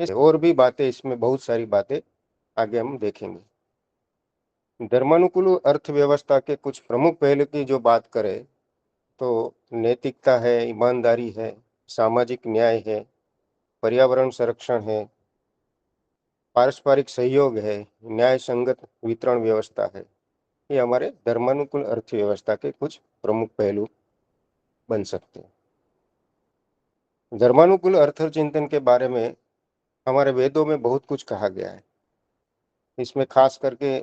और भी बातें, इसमें बहुत सारी बातें आगे हम देखेंगे। धर्मानुकूल अर्थव्यवस्था के कुछ प्रमुख पहलू की जो बात करें तो नैतिकता है, ईमानदारी है, सामाजिक न्याय है, पर्यावरण संरक्षण है, पारस्परिक सहयोग है, न्याय संगत वितरण व्यवस्था है। ये हमारे धर्मानुकूल अर्थव्यवस्था के कुछ प्रमुख पहलू बन सकते हैं। धर्मानुकूल अर्थ चिंतन के बारे में हमारे वेदों में बहुत कुछ कहा गया है। इसमें खास करके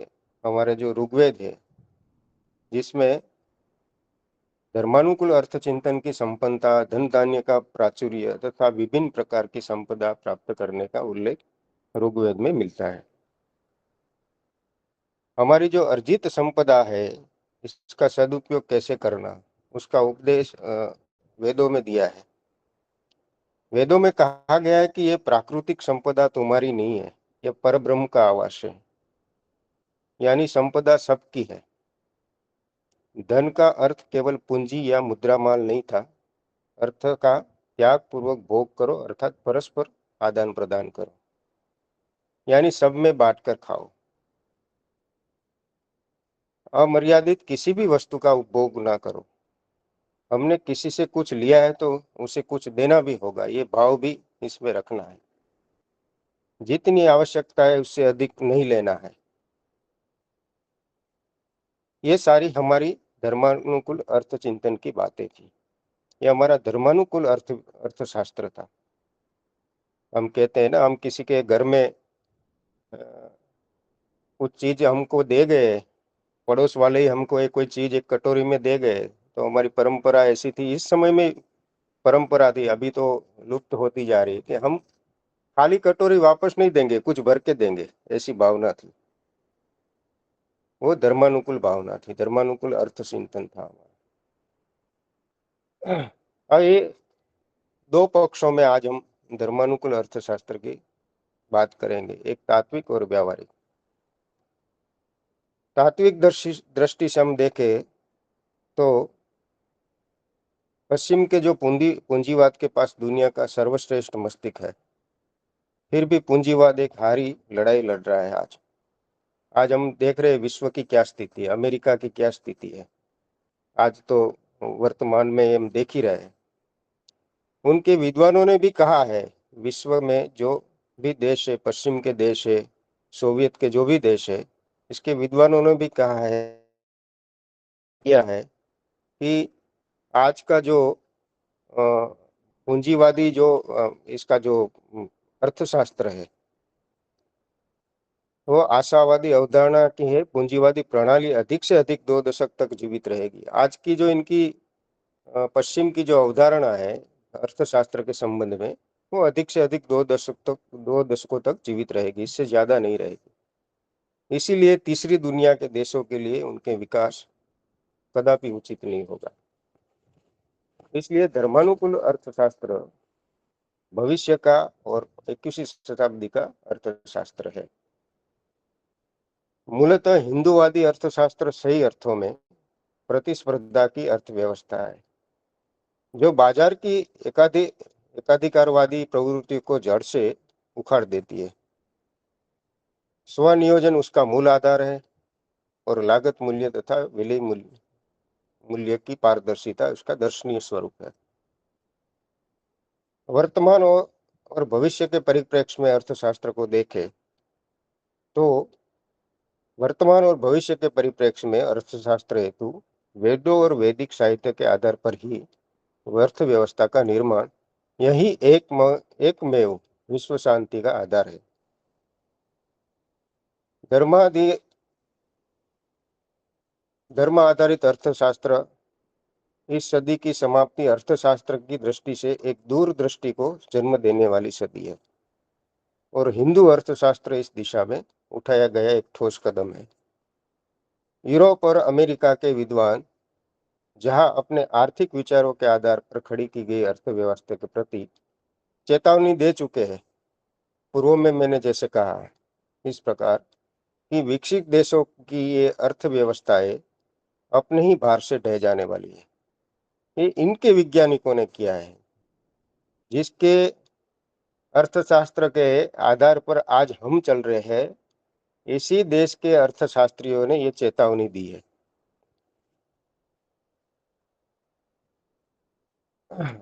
हमारे जो ऋग्वेद है, जिसमें धर्मानुकूल अर्थ चिंतन की संपन्नता, धन धान्य का प्राचुर्य तथा विभिन्न प्रकार की संपदा प्राप्त करने का उल्लेख ऋग्वेद में मिलता है। हमारी जो अर्जित संपदा है, इसका सदुपयोग कैसे करना, उसका उपदेश वेदों में दिया है। वेदों में कहा गया है कि यह प्राकृतिक संपदा तुम्हारी नहीं है, यह परब्रह्म का आवास है, यानी संपदा सबकी है। धन का अर्थ केवल पूंजी या मुद्रा माल नहीं था। अर्थ का त्याग पूर्वक भोग करो, अर्थात परस्पर आदान प्रदान करो, यानी सब में बांटकर खाओ। अमर्यादित किसी भी वस्तु का उपभोग ना करो। हमने किसी से कुछ लिया है तो उसे कुछ देना भी होगा, ये भाव भी इसमें रखना है। जितनी आवश्यकता है उससे अधिक नहीं लेना है। ये सारी हमारी धर्मानुकूल अर्थ चिंतन की बातें थी। ये हमारा धर्मानुकूल अर्थशास्त्र था। हम कहते हैं ना, हम किसी के घर में कुछ चीज हमको दे गए, पड़ोस वाले ही हमको कोई चीज एक कटोरी में दे गए, तो हमारी परंपरा ऐसी थी, इस समय में परंपरा थी, अभी तो लुप्त होती जा रही है, कि हम खाली कटोरी वापस नहीं देंगे, कुछ भर के देंगे, ऐसी भावना थी। वो धर्मानुकूल भावना थी, धर्मानुकूल अर्थ चिंतन था हमारा। अब ये दो पक्षों में आज हम धर्मानुकूल अर्थशास्त्र की बात करेंगे, एक तात्विक और व्यावहारिक। तात्विक दृष्टि से हम देखें तो पश्चिम के जो पूंजीवाद के पास दुनिया का सर्वश्रेष्ठ मस्तिष्क है, फिर भी पूंजीवाद एक हारी लड़ाई लड़ रहा है। आज आज हम देख रहे हैं विश्व की क्या स्थिति है, अमेरिका की क्या स्थिति है। आज तो वर्तमान में हम देख ही रहे हैं। उनके विद्वानों ने भी कहा है, विश्व में जो भी देश है, पश्चिम के देश है, सोवियत के जो भी देश है, इसके विद्वानों ने भी कहा है, किया है कि आज का जो पूंजीवादी जो इसका जो अर्थशास्त्र है, वो आशावादी अवधारणा की है। पूंजीवादी प्रणाली अधिक से अधिक 2 दशक तक जीवित रहेगी। आज की जो इनकी पश्चिम की जो अवधारणा है अर्थशास्त्र के संबंध में, वो अधिक से अधिक 2 दशकों तक जीवित रहेगी, इससे ज्यादा नहीं रहेगी। इसीलिए तीसरी दुनिया के देशों के लिए उनके विकास कदापि उचित नहीं होगा। इसलिए धर्मानुकूल अर्थशास्त्र भविष्य का और 21वीं शताब्दी का अर्थशास्त्र है। मूलतः हिंदूवादी अर्थशास्त्र सही अर्थों में प्रतिस्पर्धा की अर्थव्यवस्था है, जो बाजार की एकाधिकारवादी प्रवृत्ति को जड़ से उखाड़ देती है। स्वनियोजन उसका मूल आधार है और लागत मूल्य तथा विलय मूल्य की पारदर्शिता उसका दर्शनीय स्वरूप है। वर्तमान और भविष्य के परिप्रेक्ष्य में अर्थशास्त्र को देखें तो वर्तमान और भविष्य के परिप्रेक्ष्य में अर्थशास्त्र हेतु वेदों और वैदिक साहित्य के आधार पर ही अर्थव्यवस्था का निर्माण, यही एकमेव विश्व शांति का आधार है। धर्मादि धर्म आधारित अर्थशास्त्र इस सदी की समाप्ति अर्थशास्त्र की दृष्टि से एक दूरदृष्टि को जन्म देने वाली सदी है, और हिंदू अर्थशास्त्र इस दिशा में उठाया गया एक ठोस कदम है। यूरोप और अमेरिका के विद्वान जहां अपने आर्थिक विचारों के आधार पर खड़ी की गई अर्थव्यवस्था के प्रति चेतावनी दे चुके हैं, पूर्व में मैंने जैसे कहा इस प्रकार कि विकसित देशों की ये अर्थव्यवस्थाएं अपने ही भार से ढह जाने वाली है। ये इनके वैज्ञानिकों ने किया है, जिसके अर्थशास्त्र के आधार पर आज हम चल रहे हैं, इसी देश के अर्थशास्त्रियों ने ये चेतावनी दी है।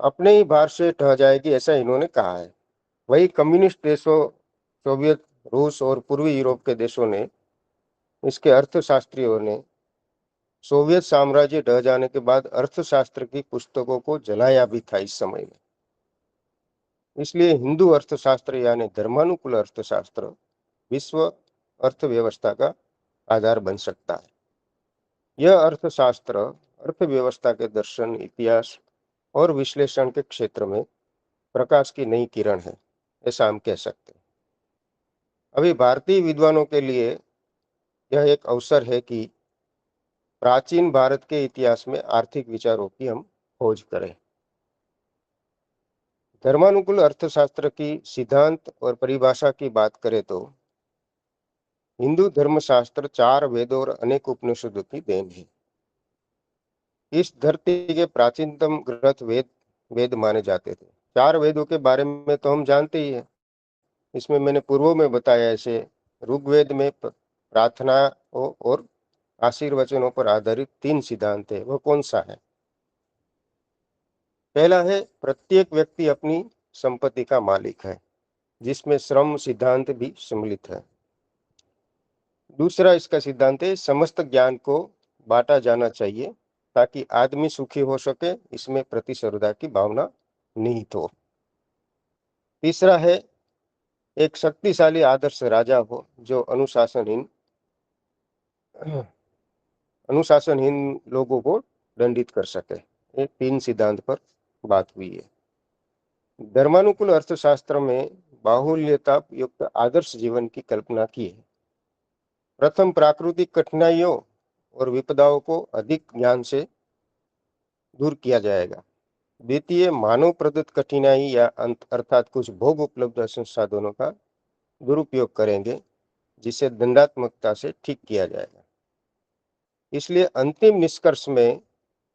अपने ही भार से ढह जाएगी, ऐसा इन्होंने कहा है। वही कम्युनिस्ट देशों, सोवियत रूस और पूर्वी यूरोप के देशों ने, इसके अर्थशास्त्रियों ने सोवियत साम्राज्य ढह जाने के बाद अर्थशास्त्र की पुस्तकों को जलाया भी था इस समय में। इसलिए हिंदू अर्थशास्त्र यानी धर्मानुकूल अर्थशास्त्र विश्व अर्थव्यवस्था का आधार बन सकता है। यह अर्थशास्त्र अर्थव्यवस्था के दर्शन, इतिहास और विश्लेषण के क्षेत्र में प्रकाश की नई किरण है, ऐसा हम कह सकते हैं। अभी भारतीय विद्वानों के लिए यह एक अवसर है कि प्राचीन भारत के इतिहास में आर्थिक विचारों की हम खोज करें। धर्मानुकूल अर्थशास्त्र की सिद्धांत और परिभाषा की बात करें तो हिंदू धर्मशास्त्र 4 वेदों और अनेक उपनिषदों की देन है। इस धरती के प्राचीनतम ग्रंथ वेद वेद माने जाते थे। 4 वेदों के बारे में तो हम जानते ही हैं। इसमें मैंने पूर्व में बताया, ऐसे ऋग्वेद में प्रार्थनाओं और आशीर्वचनों पर आधारित 3 सिद्धांत है। वो कौन सा है? पहला है प्रत्येक व्यक्ति अपनी संपत्ति का मालिक है, जिसमें श्रम सिद्धांत भी सम्मिलित है। दूसरा इसका सिद्धांत है समस्त ज्ञान को बांटा जाना चाहिए ताकि आदमी सुखी हो सके, इसमें प्रतिस्पर्धा की भावना निहित हो। तीसरा है एक शक्तिशाली आदर्श राजा हो जो अनुशासनहीन लोगों को दंडित कर सके। ये 3 सिद्धांत पर बात हुई है। धर्मानुकूल अर्थशास्त्र में बाहुल्यता युक्त आदर्श जीवन की कल्पना की है। प्रथम प्राकृतिक कठिनाइयों और विपदाओं को अधिक ज्ञान से दूर किया जाएगा। द्वितीय मानव प्रदत्त कठिनाई या अर्थात कुछ भोग उपलब्ध संसाधनों का दुरुपयोग करेंगे, जिसे दंडात्मकता से ठीक किया जाएगा। इसलिए अंतिम निष्कर्ष में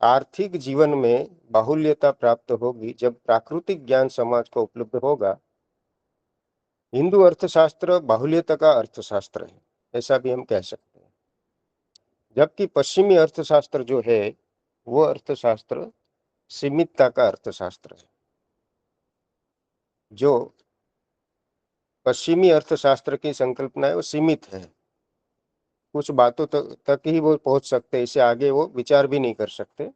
आर्थिक जीवन में बाहुल्यता प्राप्त होगी जब प्राकृतिक ज्ञान समाज को उपलब्ध होगा। हिंदू अर्थशास्त्र बाहुल्यता का अर्थशास्त्र है, ऐसा भी हम कह सकते हैं। जबकि पश्चिमी अर्थशास्त्र जो है वो अर्थशास्त्र सीमितता का अर्थशास्त्र है। जो पश्चिमी अर्थशास्त्र की संकल्पना है वो सीमित है, कुछ बातों तक ही वो पहुंच सकते हैं, इससे आगे वो विचार भी नहीं कर सकते।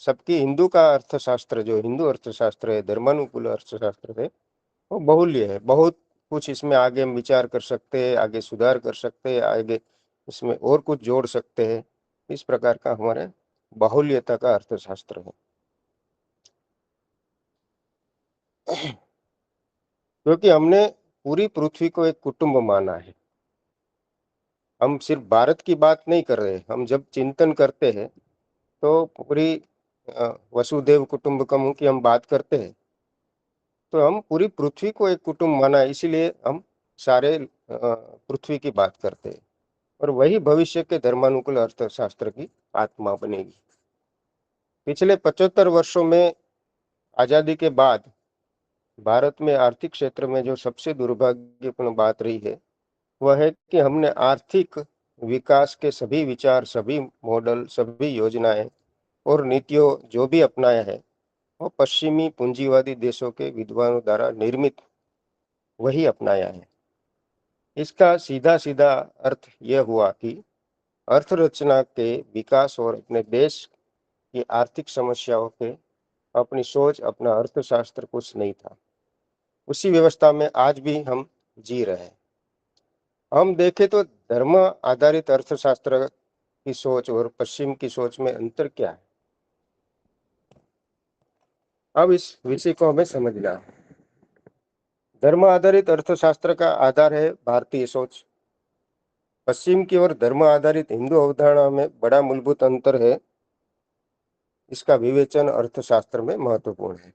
सबकी हिंदू का अर्थशास्त्र, जो हिंदू अर्थशास्त्र है, धर्मानुकूल अर्थशास्त्र है, वो बहुल्य है। बहुत कुछ इसमें आगे हम विचार कर सकते हैं, आगे सुधार कर सकते हैं, आगे इसमें और कुछ जोड़ सकते हैं। इस प्रकार का हमारे बाहुल्यता का अर्थशास्त्र है। क्योंकि हमने पूरी पृथ्वी को एक कुटुंब माना है। हम सिर्फ भारत की बात नहीं कर रहे, हम जब चिंतन करते हैं तो पूरी वसुदेव कुटुंबकम की हम बात करते हैं, तो हम पूरी पृथ्वी को एक कुटुंब माना है, इसीलिए हम सारे पृथ्वी की बात करते हैं। और वही भविष्य के धर्मानुकूल अर्थशास्त्र की आत्मा बनेगी। पिछले 75 वर्षों में आजादी के बाद भारत में आर्थिक क्षेत्र में जो सबसे दुर्भाग्यपूर्ण बात रही है, वह है कि हमने आर्थिक विकास के सभी विचार, सभी मॉडल, सभी योजनाएं और नीतियों जो भी अपनाया है, वो पश्चिमी पूंजीवादी देशों के विद्वानों द्वारा निर्मित वही अपनाया है। इसका सीधा सीधा अर्थ यह हुआ कि अर्थरचना के विकास और अपने देश की आर्थिक समस्याओं के अपनी सोच, अपना अर्थशास्त्र कुछ नहीं था। उसी व्यवस्था में आज भी हम जी रहे हैं। हम देखें तो धर्म आधारित अर्थशास्त्र की सोच और पश्चिम की सोच में अंतर क्या है, अब इस विषय को हमें समझना है। धर्म आधारित अर्थशास्त्र का आधार है भारतीय सोच। पश्चिम की ओर धर्म आधारित हिंदू अवधारणा में बड़ा मूलभूत अंतर है। इसका विवेचन अर्थशास्त्र में महत्वपूर्ण है।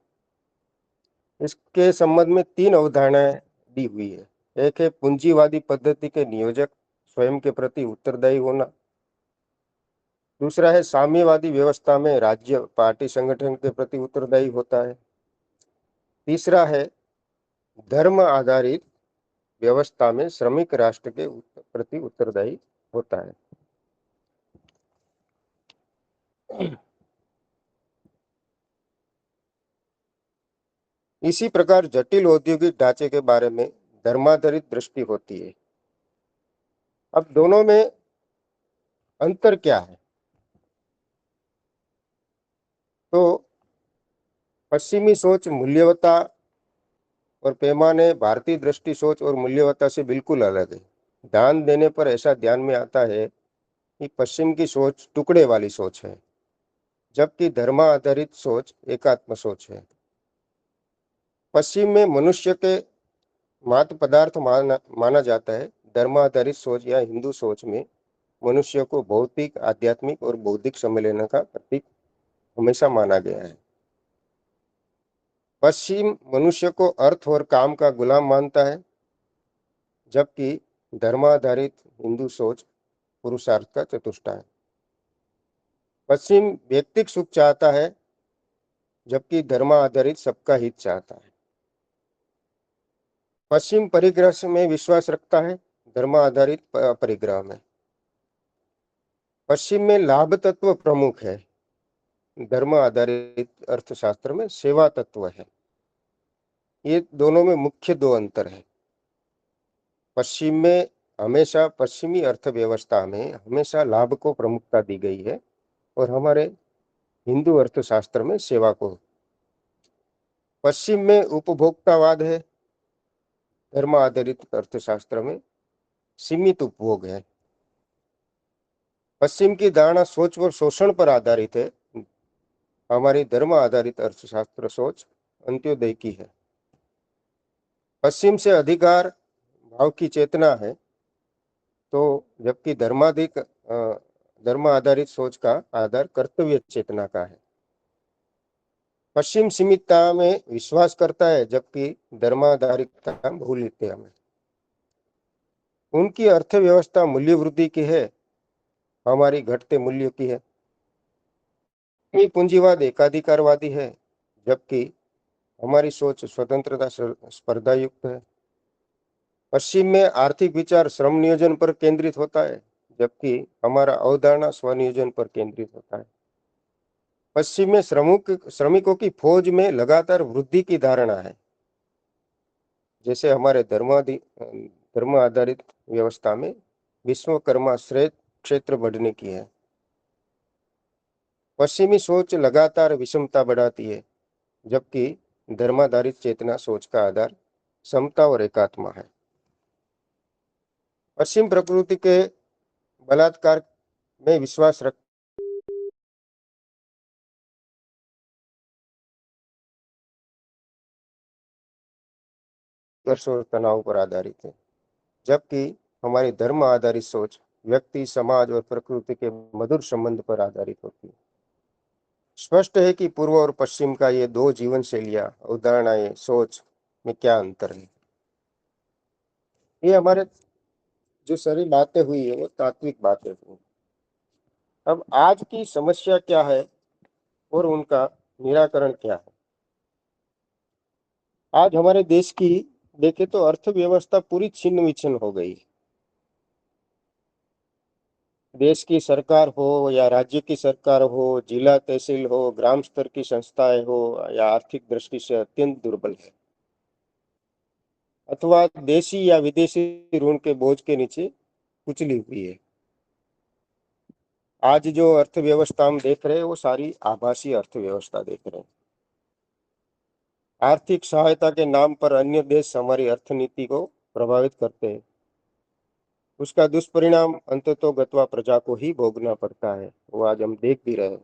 इसके संबंध में 3 अवधारणाएं दी हुई है। एक है पूंजीवादी पद्धति के नियोजक स्वयं के प्रति उत्तरदायी होना। दूसरा है साम्यवादी व्यवस्था में राज्य पार्टी संगठन के प्रति उत्तरदायी होता है। तीसरा है धर्म आधारित व्यवस्था में श्रमिक राष्ट्र के प्रति उत्तरदायी होता है। इसी प्रकार जटिल औद्योगिक ढांचे के बारे में धर्माधारित दृष्टि होती है। अब दोनों में अंतर क्या है? तो पश्चिमी सोच मूल्यवता और पैमाने भारतीय दृष्टि सोच और मूल्यवता से बिल्कुल अलग है। ध्यान देने पर ऐसा ध्यान में आता है कि पश्चिम की सोच टुकड़े वाली सोच है, जबकि धर्म आधारित सोच एकात्म सोच है। पश्चिम में मनुष्य के मात्र पदार्थ माना जाता है। धर्म आधारित सोच या हिंदू सोच में मनुष्य को भौतिक, आध्यात्मिक और बौद्धिक सम्मेलन का प्रतीक हमेशा माना गया है। पश्चिम मनुष्य को अर्थ और काम का गुलाम मानता है, जबकि धर्माधारित हिंदू सोच पुरुषार्थ का चतुष्टा है। पश्चिम व्यक्तिगत सुख चाहता है, जबकि धर्म आधारित सबका हित चाहता है। पश्चिम परिग्रह में विश्वास रखता है, धर्म आधारित परिग्रह में। पश्चिम में लाभ तत्व प्रमुख है, धर्म आधारित अर्थशास्त्र में सेवा तत्व है। ये दोनों में मुख्य दो अंतर है। पश्चिम में हमेशा, पश्चिमी अर्थव्यवस्था में हमेशा लाभ को प्रमुखता दी गई है और हमारे हिंदू अर्थशास्त्र में सेवा को। पश्चिम में उपभोक्तावाद है, धर्म आधारित अर्थशास्त्र में सीमित उपभोग है। पश्चिम की धारणा सोच और शोषण पर आधारित है, हमारी धर्म आधारित अर्थशास्त्र सोच अंत्योदय की है। पश्चिम से अधिकार भाव की चेतना है, तो जबकि धर्म आधारित सोच का आधार कर्तव्य चेतना का है। पश्चिम सीमितता में विश्वास करता है, जबकि धर्माधारित बहुलता में। उनकी अर्थव्यवस्था मूल्य वृद्धि की है, हमारी घटते मूल्य की है। ये पूंजीवाद एकाधिकारवादी है, जबकि हमारी सोच स्वतंत्रता स्पर्धा युक्त है। पश्चिम में आर्थिक विचार श्रम नियोजन पर केंद्रित होता है, जबकि हमारा अवधारणा स्वनियोजन पर केंद्रित होता है। पश्चिम में श्रमिकों की फौज में लगातार वृद्धि की धारणा है, जैसे हमारे धर्म आधारित व्यवस्था में विश्वकर्मा श्रेष्ठ क्षेत्र बढ़ने की है। पश्चिमी सोच लगातार विषमता बढ़ाती है, जबकि धर्माधारित चेतना सोच का आधार समता और एकात्मा है। पश्चिम प्रकृति के बलात्कार में विश्वास रख और तनाव पर आधारित है, जबकि हमारी धर्म आधारित सोच व्यक्ति, समाज और प्रकृति के मधुर संबंध पर आधारित होती है। स्पष्ट है कि पूर्व और पश्चिम का ये दो जीवन शैलियां, अवधारणाएं, सोच में क्या अंतर है। ये हमारे जो सारी बातें हुई है वो तात्विक बातें हुई। अब आज की समस्या क्या है और उनका निराकरण क्या है? आज हमारे देश की देखे तो अर्थव्यवस्था पूरी छिन्न विछिन्न हो गई। देश की सरकार हो या राज्य की सरकार हो, जिला तहसील हो, ग्राम स्तर की संस्थाएं हो, या आर्थिक दृष्टि से अत्यंत दुर्बल है, अथवा देशी या विदेशी ऋण के बोझ के नीचे कुचली हुई है। आज जो अर्थव्यवस्था हम देख रहे हैं वो सारी आभासी अर्थव्यवस्था देख रहे हैं। आर्थिक सहायता के नाम पर अन्य देश हमारी अर्थनीति को प्रभावित करते हैं। उसका दुष्परिणाम अंततोगत्वा प्रजा को ही भोगना पड़ता है, वो आज हम देख भी रहे हैं।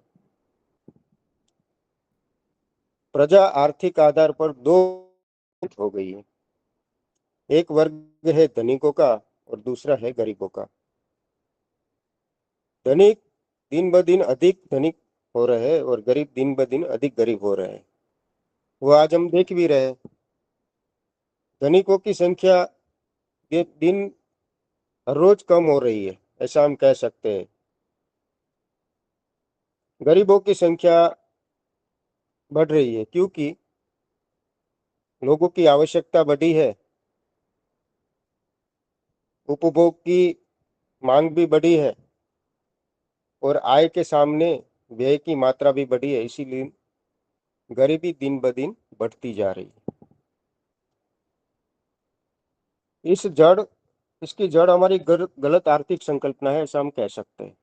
प्रजा आर्थिक आधार पर दो हो गई है। एक वर्ग है धनिकों का और दूसरा है गरीबों का। धनिक दिन ब दिन अधिक धनिक हो रहे हैं और गरीब दिन ब दिन अधिक गरीब हो रहे हैं। वो आज हम देख भी रहे हैं। धनिकों की संख्या दिन हर रोज कम हो रही है, ऐसा हम कह सकते हैं। गरीबों की संख्या बढ़ रही है, क्योंकि लोगों की आवश्यकता बढ़ी है, उपभोग की मांग भी बढ़ी है और आय के सामने व्यय की मात्रा भी बढ़ी है, इसीलिए गरीबी दिन ब दिन बढ़ती जा रही है। इस जड़ इसकी जड़ हमारी गलत आर्थिक संकल्पना है, ऐसा हम कह सकते हैं।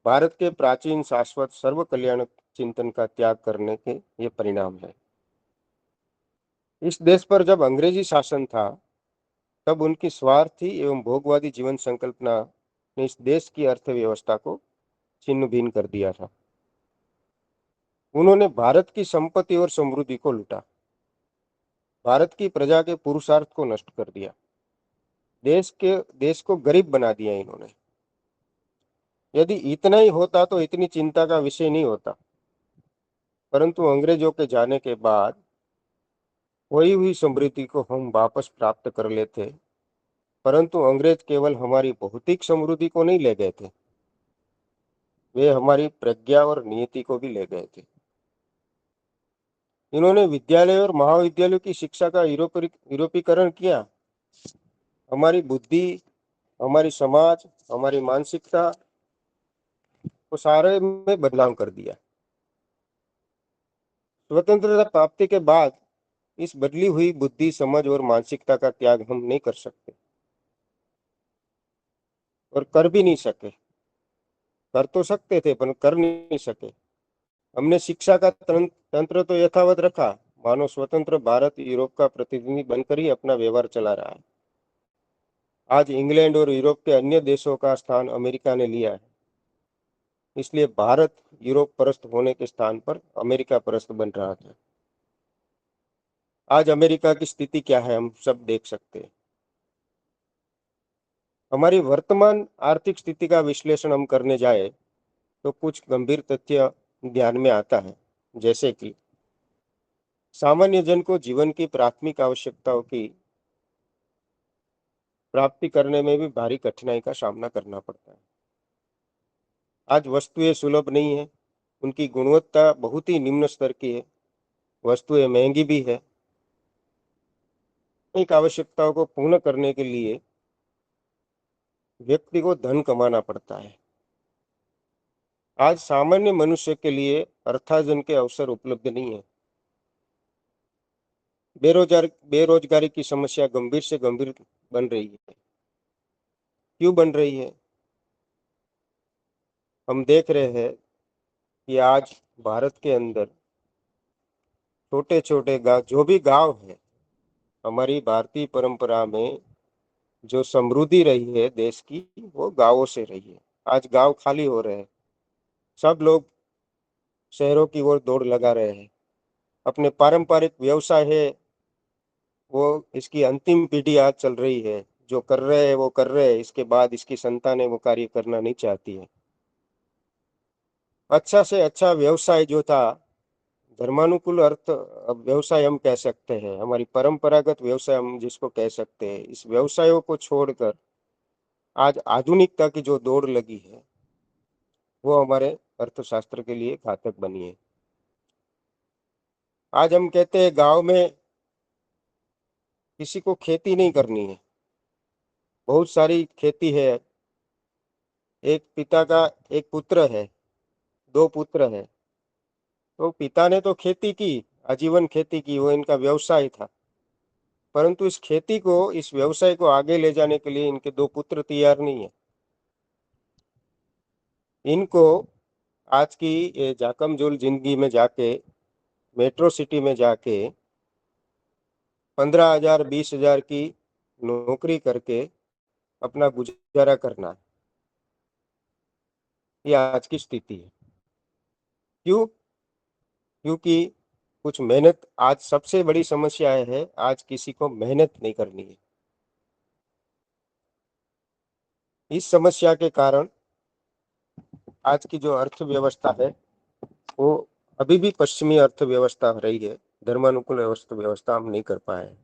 भारत के प्राचीन शाश्वत सर्व कल्याण चिंतन का त्याग करने के ये परिणाम है। इस देश पर जब अंग्रेजी शासन था, तब उनकी स्वार्थी एवं भोगवादी जीवन संकल्पना ने इस देश की अर्थव्यवस्था को छिन्न भिन्न कर दिया था। उन्होंने भारत की संपत्ति और समृद्धि को लूटा, भारत की प्रजा के पुरुषार्थ को नष्ट कर दिया, देश को गरीब बना दिया इन्होंने। यदि इतना ही होता तो इतनी चिंता का विषय नहीं होता, परंतु अंग्रेजों के जाने के बाद खोई हुई समृद्धि को हम वापस प्राप्त कर लेते, परंतु अंग्रेज केवल हमारी भौतिक समृद्धि को नहीं ले गए थे, वे हमारी प्रज्ञा और नीति को भी ले गए थे। इन्होंने विद्यालय और महाविद्यालयों की शिक्षा का यूरोपीकरण किया, हमारी बुद्धि, हमारी समाज, हमारी मानसिकता को सारे में बदलाव कर दिया। स्वतंत्रता प्राप्ति के बाद इस बदली हुई बुद्धि, समझ और मानसिकता का त्याग हम नहीं कर सकते और कर भी नहीं सके। कर तो सकते थे पर कर नहीं सके। हमने शिक्षा का तंत्र तो यथावत रखा, मानो स्वतंत्र भारत यूरोप का प्रतिनिधि बनकर ही अपना व्यवहार चला रहा है। आज इंग्लैंड और यूरोप के अन्य देशों का स्थान अमेरिका ने लिया है, इसलिए भारत यूरोप परस्त होने के स्थान पर अमेरिका परस्त बन रहा था। आज अमेरिका की स्थिति क्या है हम सब देख सकते हैं। हमारी वर्तमान आर्थिक स्थिति का विश्लेषण हम करने जाए तो कुछ गंभीर तथ्य ध्यान में आता है, जैसे कि सामान्य जन को जीवन की प्राथमिक आवश्यकताओं की प्राप्ति करने में भी भारी कठिनाई का सामना करना पड़ता है। आज वस्तुएं सुलभ नहीं है, उनकी गुणवत्ता बहुत ही निम्न स्तर की है, वस्तुएं महंगी भी है। एक आवश्यकताओं को पूर्ण करने के लिए व्यक्ति को धन कमाना पड़ता है। आज सामान्य मनुष्य के लिए अर्थार्जन के अवसर उपलब्ध नहीं है। बेरोजगारी की समस्या गंभीर से गंभीर बन रही है। क्यों बन रही है? हम देख रहे हैं कि आज भारत के अंदर छोटे छोटे गांव, जो भी गांव है, हमारी भारतीय परंपरा में जो समृद्धि रही है देश की, वो गांवों से रही है। आज गांव खाली हो रहे हैं, सब लोग शहरों की ओर दौड़ लगा रहे हैं। अपने पारंपरिक व्यवसाय है, वो इसकी अंतिम पीढ़ी आज चल रही है, जो कर रहे हैं वो कर रहे हैं, इसके बाद इसकी संतानें वो कार्य करना नहीं चाहती है। अच्छा से अच्छा व्यवसाय जो था, धर्मानुकूल अर्थ व्यवसाय हम कह सकते हैं, हमारी परंपरागत व्यवसाय हम जिसको कह सकते हैं, इस व्यवसायों को छोड़कर आज आधुनिकता की जो दौड़ लगी है, वो हमारे अर्थशास्त्र के लिए घातक बनी है। आज हम कहते हैं गांव में किसी को खेती नहीं करनी है, बहुत सारी खेती है। एक पिता का एक पुत्र है, दो पुत्र है, तो पिता ने तो खेती की, आजीवन खेती की, वो इनका व्यवसाय था। परंतु इस खेती को, इस व्यवसाय को आगे ले जाने के लिए इनके दो पुत्र तैयार नहीं है। इनको आज की ये जाकमजोल जिंदगी में जाके, मेट्रो सिटी में जाके 15,000 20,000 की नौकरी करके अपना गुजारा करना है। ये आज की स्थिति है। क्यों? क्योंकि कुछ मेहनत, आज सबसे बड़ी समस्या है, आज किसी को मेहनत नहीं करनी है। इस समस्या के कारण आज की जो अर्थव्यवस्था है, वो अभी भी पश्चिमी अर्थव्यवस्था रही है, धर्मानुकूल अर्थव्यवस्था हम नहीं कर पाए।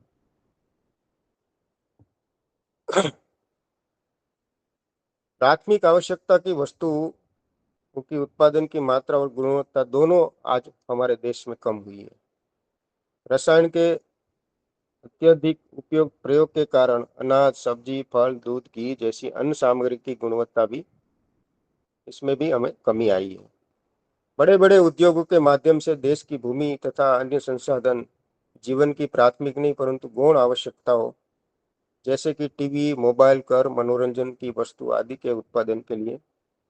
प्राथमिक आवश्यकता की वस्तुओं की उत्पादन की मात्रा और गुणवत्ता दोनों आज हमारे देश में कम हुई है। रसायन के अत्यधिक उपयोग प्रयोग के कारण अनाज, सब्जी, फल, दूध, घी जैसी अन्य सामग्री की गुणवत्ता भी इसमें भी हमें कमी आई है। बड़े बड़े उद्योगों के माध्यम से देश की भूमि तथा अन्य संसाधन जीवन की प्राथमिक नहीं परंतु गौण आवश्यकताओं जैसे कि टीवी, मोबाइल, कर, मनोरंजन की वस्तु आदि के उत्पादन के लिए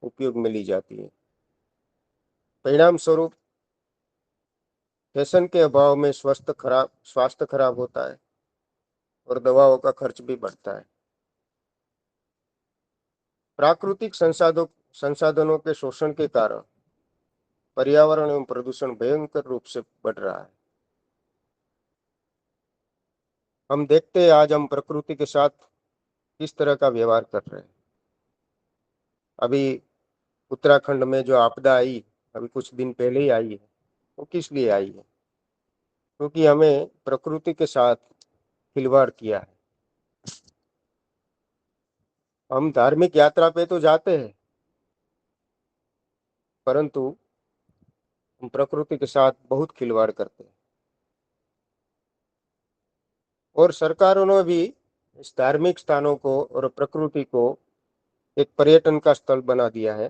उपयोग में ली जाती है। परिणाम स्वरूप फैशन के अभाव में स्वास्थ्य खराब होता है और दवाओं का खर्च भी बढ़ता है। प्राकृतिक संसाधनों के शोषण के कारण पर्यावरण एवं प्रदूषण भयंकर रूप से बढ़ रहा है। हम देखते हैं आज हम प्रकृति के साथ किस तरह का व्यवहार कर रहे हैं। अभी उत्तराखंड में जो आपदा आई, अभी कुछ दिन पहले ही आई है, वो किस लिए आई है? क्योंकि हमें प्रकृति के साथ खिलवाड़ किया है। हम धार्मिक यात्रा पे तो जाते हैं, परंतु हम प्रकृति के साथ बहुत खिलवाड़ करते हैं। और सरकारों ने भी इस धार्मिक स्थानों को और प्रकृति को एक पर्यटन का स्थल बना दिया है।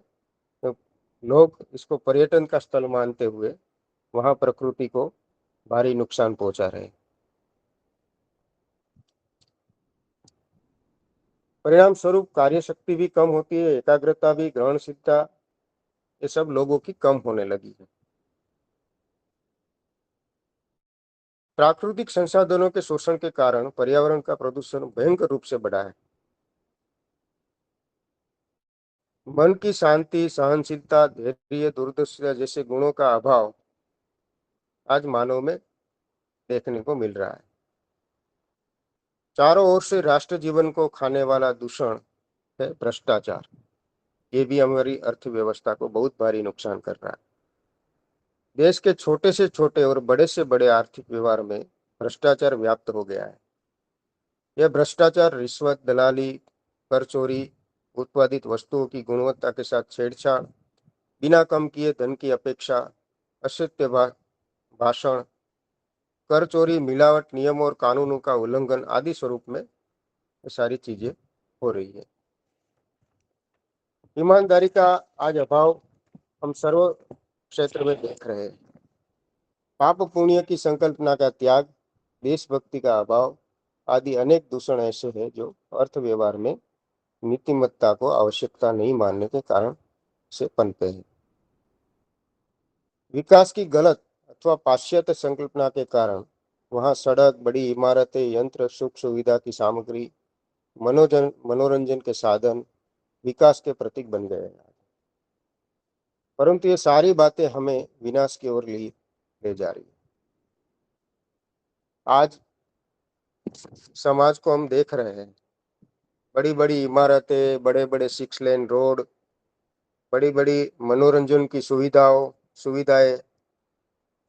तो लोग इसको पर्यटन का स्थल मानते हुए वहां प्रकृति को भारी नुकसान पहुंचा रहे हैं। परिणाम स्वरूप कार्य शक्ति भी कम होती है, एकाग्रता भी, ग्रहणशीलता, ये सब लोगों की कम होने लगी है। प्राकृतिक संसाधनों के शोषण के कारण पर्यावरण का प्रदूषण भयंकर रूप से बढ़ा है। मन की शांति, सहनशीलता, धैर्य, दूरदर्शिता जैसे गुणों का अभाव आज मानव में देखने को मिल रहा है। चारों ओर से राष्ट्र जीवन को खाने वाला दूषण है भ्रष्टाचार। ये भी हमारी अर्थव्यवस्था को बहुत भारी नुकसान कर रहा है। देश के छोटे से छोटे और बड़े से बड़े आर्थिक व्यवहार में भ्रष्टाचार व्याप्त हो गया है। यह भ्रष्टाचार रिश्वत, दलाली, कर चोरी, उत्पादित वस्तुओं की गुणवत्ता के साथ छेड़छाड़, बिना कम किए धन की अपेक्षा, असत्य भाषण, कर चोरी, मिलावट, नियमों और कानूनों का उल्लंघन आदि स्वरूप में ये सारी चीजें हो रही है। ईमानदारी का आज अभाव हम सर्व क्षेत्र में देख रहे हैं। पाप पुण्य की संकल्पना का त्याग, देशभक्ति का अभाव आदि अनेक दूषण ऐसे हैं जो अर्थ व्यवहार में नीतिमत्ता को आवश्यकता नहीं मानने के कारण से पनपे हैं। विकास की गलत अथवा पाश्चात्य संकल्पना के कारण वहां सड़क, बड़ी इमारतें, यंत्र, सुख सुविधा की सामग्री, मनोरंजन के साधन विकास के प्रतीक बन गए हैं। परंतु ये सारी बातें हमें विनाश की ओर ले जा रही है। आज समाज को हम देख रहे हैं, बड़ी बड़ी इमारतें, बड़े बड़े 6 लेन रोड, बड़ी बड़ी मनोरंजन की सुविधाएं,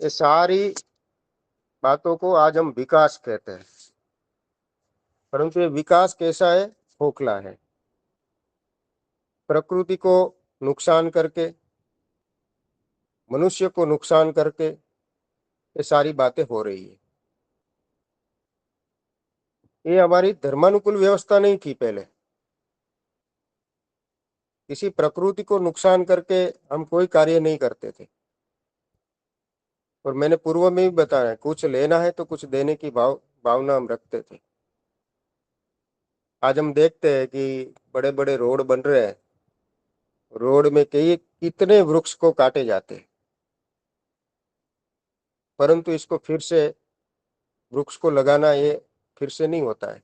ये सारी बातों को आज हम विकास कहते हैं। परंतु ये विकास कैसा है? खोखला है। प्रकृति को नुकसान करके, मनुष्य को नुकसान करके ये सारी बातें हो रही है। ये हमारी धर्मानुकूल व्यवस्था नहीं थी पहले। किसी प्रकृति को नुकसान करके हम कोई कार्य नहीं करते थे। और मैंने पूर्व में भी बताया, कुछ लेना है तो कुछ देने की भावना हम रखते थे। आज हम देखते हैं कि बड़े बड़े रोड बन रहे हैं, रोड में कई कितने वृक्ष को काटे जाते हैं, परंतु इसको फिर से वृक्ष को लगाना ये फिर से नहीं होता है।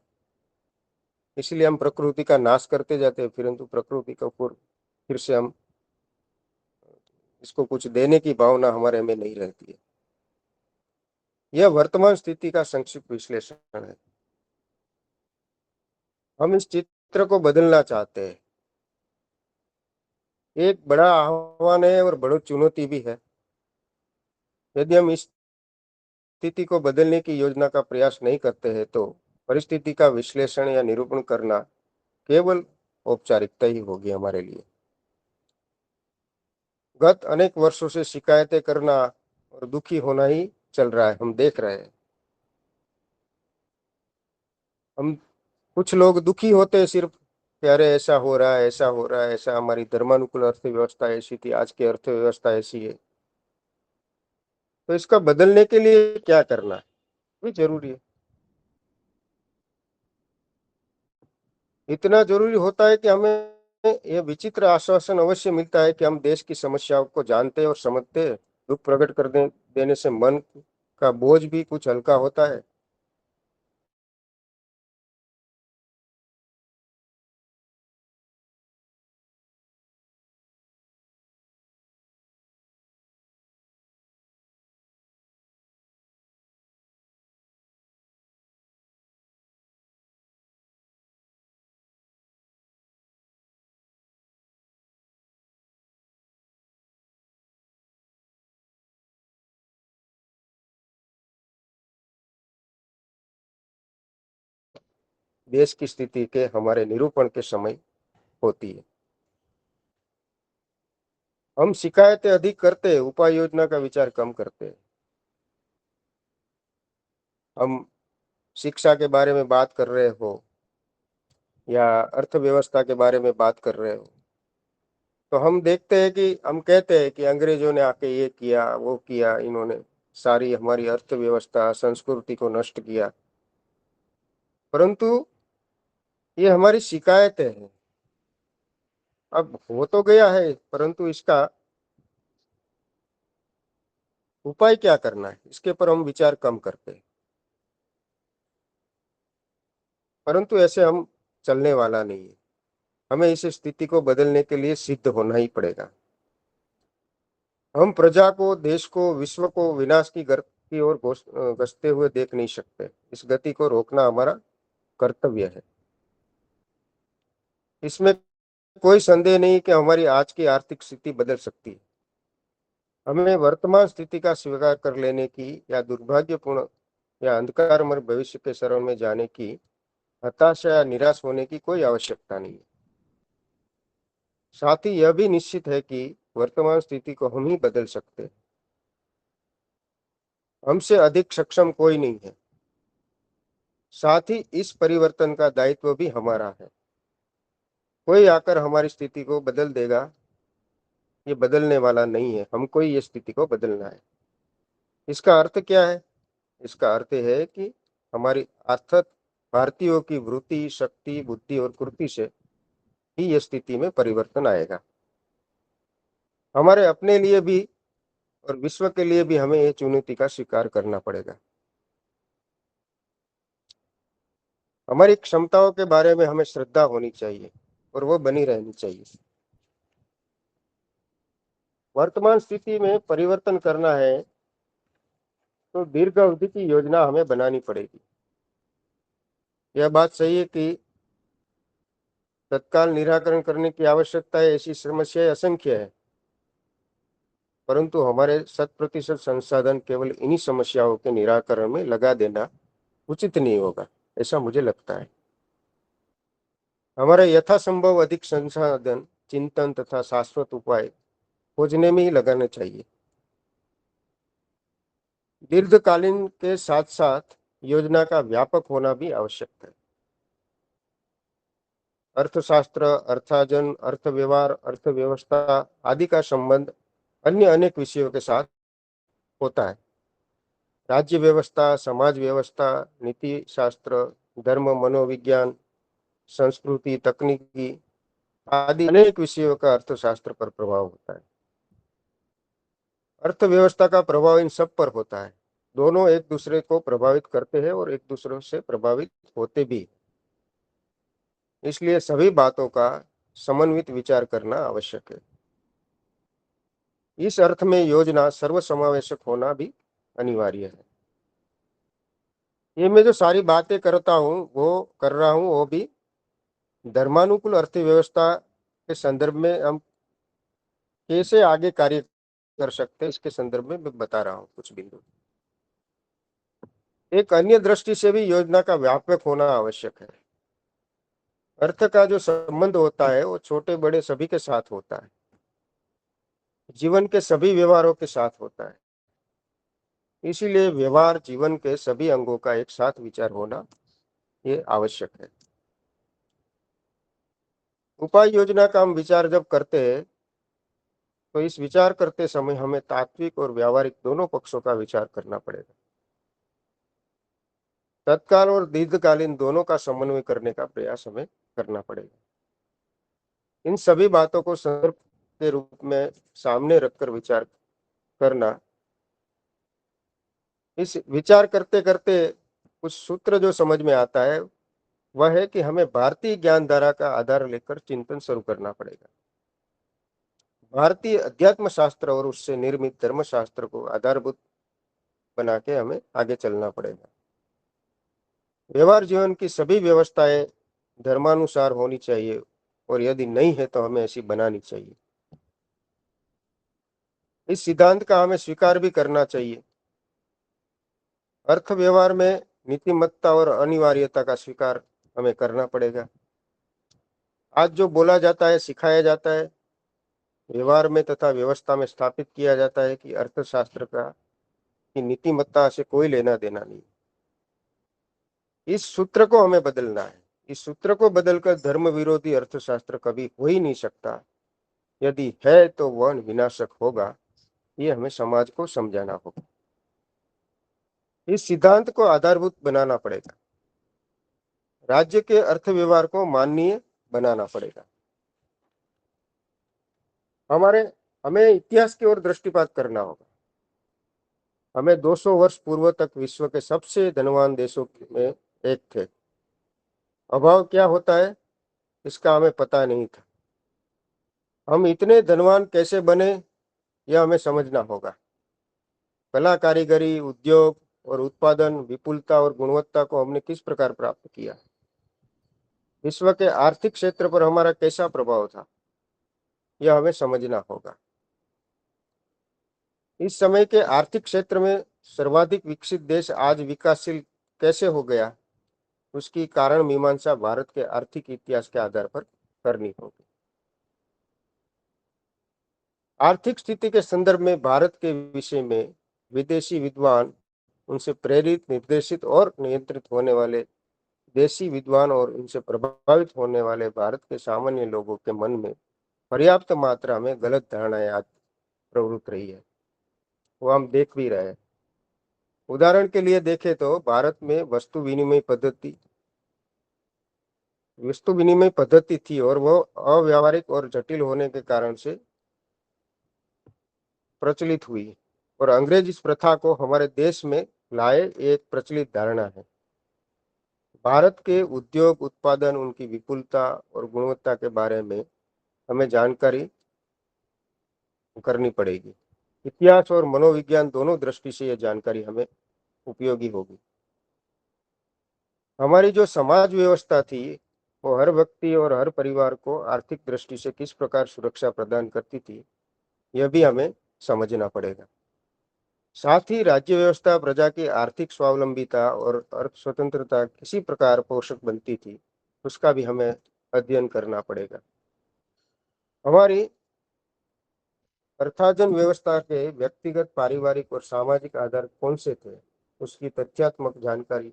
इसलिए हम प्रकृति का नाश करते जाते हैं, परंतु प्रकृति का फिर से हम इसको कुछ देने की भावना हमारे में नहीं रहती है। यह वर्तमान स्थिति का संक्षिप्त विश्लेषण है। हम इस चित्र को बदलना चाहते हैं। एक बड़ा आह्वान है और बड़ी चुनौती भी है। यदि हम इस स्थिति को बदलने की योजना का प्रयास नहीं करते हैं तो परिस्थिति का विश्लेषण या निरूपण करना केवल औपचारिकता ही होगी हमारे लिए। गत अनेक वर्षों से शिकायतें करना और दुखी होना ही चल रहा है, हम देख रहे हैं। हम कुछ लोग दुखी होते हैं सिर्फ कि अरे ऐसा हो रहा है, ऐसा हो रहा है, ऐसा हमारी धर्मानुकूल अर्थव्यवस्था ऐसी थी, आज की अर्थव्यवस्था ऐसी है। तो इसका बदलने के लिए क्या करना है, ये जरूरी है। इतना जरूरी होता है कि हमें ये विचित्र आश्वासन अवश्य मिलता है कि हम देश की समस्याओं को जानते और समझते हैं। दुख प्रकट कर देने से मन का बोझ भी कुछ हल्का होता है। देश की स्थिति के हमारे निरूपण के समय होती है। हम शिकायतें अधिक करते हैं, उपाय योजना का विचार कम करते हैं। हम शिक्षा के बारे में बात कर रहे हो या अर्थव्यवस्था के बारे में बात कर रहे हो, तो हम देखते हैं कि हम कहते हैं कि अंग्रेजों ने आके ये किया, वो किया, इन्होंने सारी हमारी अर्थव्यवस्था, संस्कृति को नष्ट किया। परंतु ये हमारी शिकायतें हैं। अब हो तो गया है, परंतु इसका उपाय क्या करना है, इसके पर हम विचार कम करते हैं। परंतु ऐसे हम चलने वाला नहीं है। हमें इस स्थिति को बदलने के लिए सिद्ध होना ही पड़ेगा। हम प्रजा को, देश को, विश्व को विनाश की की ओर गसते हुए देख नहीं सकते। इस गति को रोकना हमारा कर्तव्य है। इसमें कोई संदेह नहीं कि हमारी आज की आर्थिक स्थिति बदल सकती है। हमें वर्तमान स्थिति का स्वीकार कर लेने की या दुर्भाग्यपूर्ण या अंधकारमय भविष्य के शरण में जाने की, हताशा या निराश होने की कोई आवश्यकता नहीं है। साथ ही यह भी निश्चित है कि वर्तमान स्थिति को हम ही बदल सकते हैं। हमसे अधिक सक्षम कोई नहीं है। साथ ही इस परिवर्तन का दायित्व भी हमारा है। कोई आकर हमारी स्थिति को बदल देगा, ये बदलने वाला नहीं है। हमको ही ये स्थिति को बदलना है। इसका अर्थ क्या है? इसका अर्थ है कि हमारी अर्थात भारतीयों की वृत्ति, शक्ति, बुद्धि और कृति से ही ये स्थिति में परिवर्तन आएगा। हमारे अपने लिए भी और विश्व के लिए भी हमें ये चुनौती का स्वीकार करना पड़ेगा। हमारी क्षमताओं के बारे में हमें श्रद्धा होनी चाहिए और वो बनी रहनी चाहिए। वर्तमान स्थिति में परिवर्तन करना है तो दीर्घ अवधि की योजना हमें बनानी पड़ेगी। यह बात सही है कि तत्काल निराकरण करने की आवश्यकता है, ऐसी समस्याएं असंख्य है। परंतु हमारे 100% संसाधन केवल इन्हीं समस्याओं के निराकरण में लगा देना उचित नहीं होगा, ऐसा मुझे लगता है। हमारे यथासंभव अधिक संसाधन चिंतन तथा शाश्वत उपाय खोजने में ही लगाना चाहिए। दीर्घकालीन के साथ साथ योजना का व्यापक होना भी आवश्यक है। अर्थशास्त्र, अर्थार्जन, अर्थव्यवहार, अर्थव्यवस्था आदि का संबंध अन्य अनेक विषयों के साथ होता है। राज्य व्यवस्था, समाज व्यवस्था, नीति शास्त्र, धर्म, मनोविज्ञान, संस्कृति, तकनीकी आदि अनेक विषयों का अर्थशास्त्र पर प्रभाव होता है। अर्थव्यवस्था का प्रभाव इन सब पर होता है। दोनों एक दूसरे को प्रभावित करते हैं और एक दूसरे से प्रभावित होते भी। इसलिए सभी बातों का समन्वित विचार करना आवश्यक है। इस अर्थ में योजना सर्वसमावेशक होना भी अनिवार्य है। ये मैं जो सारी बातें करता हूँ, वो कर रहा हूँ, वो भी धर्मानुकूल अर्थव्यवस्था के संदर्भ में हम कैसे आगे कार्य कर सकते हैं, इसके संदर्भ में मैं बता रहा हूँ कुछ बिंदु। एक अन्य दृष्टि से भी योजना का व्यापक होना आवश्यक है। अर्थ का जो संबंध होता है वो छोटे बड़े सभी के साथ होता है, जीवन के सभी व्यवहारों के साथ होता है। इसीलिए व्यवहार जीवन के सभी अंगों का एक साथ विचार होना ये आवश्यक है। उपाय योजना का हम विचार जब करते हैं तो इस विचार करते समय हमें तात्विक और व्यावहारिक दोनों पक्षों का विचार करना पड़ेगा। तत्काल और दीर्घकालीन दोनों का समन्वय करने का प्रयास हमें करना पड़ेगा। इन सभी बातों को संदर्भ के रूप में सामने रखकर विचार करना, इस विचार करते करते कुछ सूत्र जो समझ में आता है वह है कि हमें भारतीय ज्ञान धारा का आधार लेकर चिंतन शुरू करना पड़ेगा। भारतीय अध्यात्म शास्त्र और उससे निर्मित धर्म शास्त्र को आधारभूत बना के हमें आगे चलना पड़ेगा। व्यवहार जीवन की सभी व्यवस्थाएं धर्मानुसार होनी चाहिए और यदि नहीं है तो हमें ऐसी बनानी चाहिए। इस सिद्धांत का हमें स्वीकार भी करना चाहिए। अर्थ व्यवहार में नीतिमत्ता और अनिवार्यता का स्वीकार हमें करना पड़ेगा। आज जो बोला जाता है, सिखाया जाता है, व्यवहार में तथा व्यवस्था में स्थापित किया जाता है कि अर्थशास्त्र का की नीतिमत्ता से कोई लेना देना नहीं। इस सूत्र को हमें बदलना है। इस सूत्र को बदलकर धर्म विरोधी अर्थशास्त्र कभी हो ही नहीं सकता। यदि है तो वह विनाशक होगा। ये हमें समाज को समझाना होगा। इस सिद्धांत को आधारभूत बनाना पड़ेगा। राज्य के अर्थ व्यवहार को माननीय बनाना पड़ेगा। हमारे हमें इतिहास की ओर दृष्टिपात करना होगा। हमें 200 वर्ष पूर्व तक विश्व के सबसे धनवान देशों में एक थे। अभाव क्या होता है इसका हमें पता नहीं था। हम इतने धनवान कैसे बने यह हमें समझना होगा। कला, कारीगरी, उद्योग और उत्पादन, विपुलता और गुणवत्ता को हमने किस प्रकार प्राप्त किया। विश्व के आर्थिक क्षेत्र पर हमारा कैसा प्रभाव था यह हमें समझना होगा। इस समय के आर्थिक क्षेत्र में सर्वाधिक विकसित देश आज विकासशील कैसे हो गया, उसकी कारण मीमांसा भारत के आर्थिक इतिहास के आधार पर करनी होगी। आर्थिक स्थिति के संदर्भ में भारत के विषय में विदेशी विद्वान, उनसे प्रेरित, निर्देशित और नियंत्रित होने वाले देशी विद्वान और उनसे प्रभावित होने वाले भारत के सामान्य लोगों के मन में पर्याप्त मात्रा में गलत धारणाएं आज प्रवृत्त रही है। वो हम देख भी रहे हैं। उदाहरण के लिए देखें तो भारत में वस्तु विनिमय पद्धति थी और वो अव्यावहारिक और जटिल होने के कारण से प्रचलित हुई और अंग्रेज इस प्रथा को हमारे देश में लाए। एक प्रचलित धारणा है। भारत के उद्योग, उत्पादन, उनकी विपुलता और गुणवत्ता के बारे में हमें जानकारी करनी पड़ेगी। इतिहास और मनोविज्ञान दोनों दृष्टि से यह जानकारी हमें उपयोगी होगी। हमारी जो समाज व्यवस्था थी वो हर व्यक्ति और हर परिवार को आर्थिक दृष्टि से किस प्रकार सुरक्षा प्रदान करती थी यह भी हमें समझना पड़ेगा। साथ ही राज्य व्यवस्था प्रजा की आर्थिक स्वावलंबिता और अर्थ स्वतंत्रता किसी प्रकार पोषक बनती थी उसका भी हमें अध्ययन करना पड़ेगा। हमारी अर्थार्जन व्यवस्था के व्यक्तिगत, पारिवारिक और सामाजिक आधार कौन से थे उसकी तथ्यात्मक जानकारी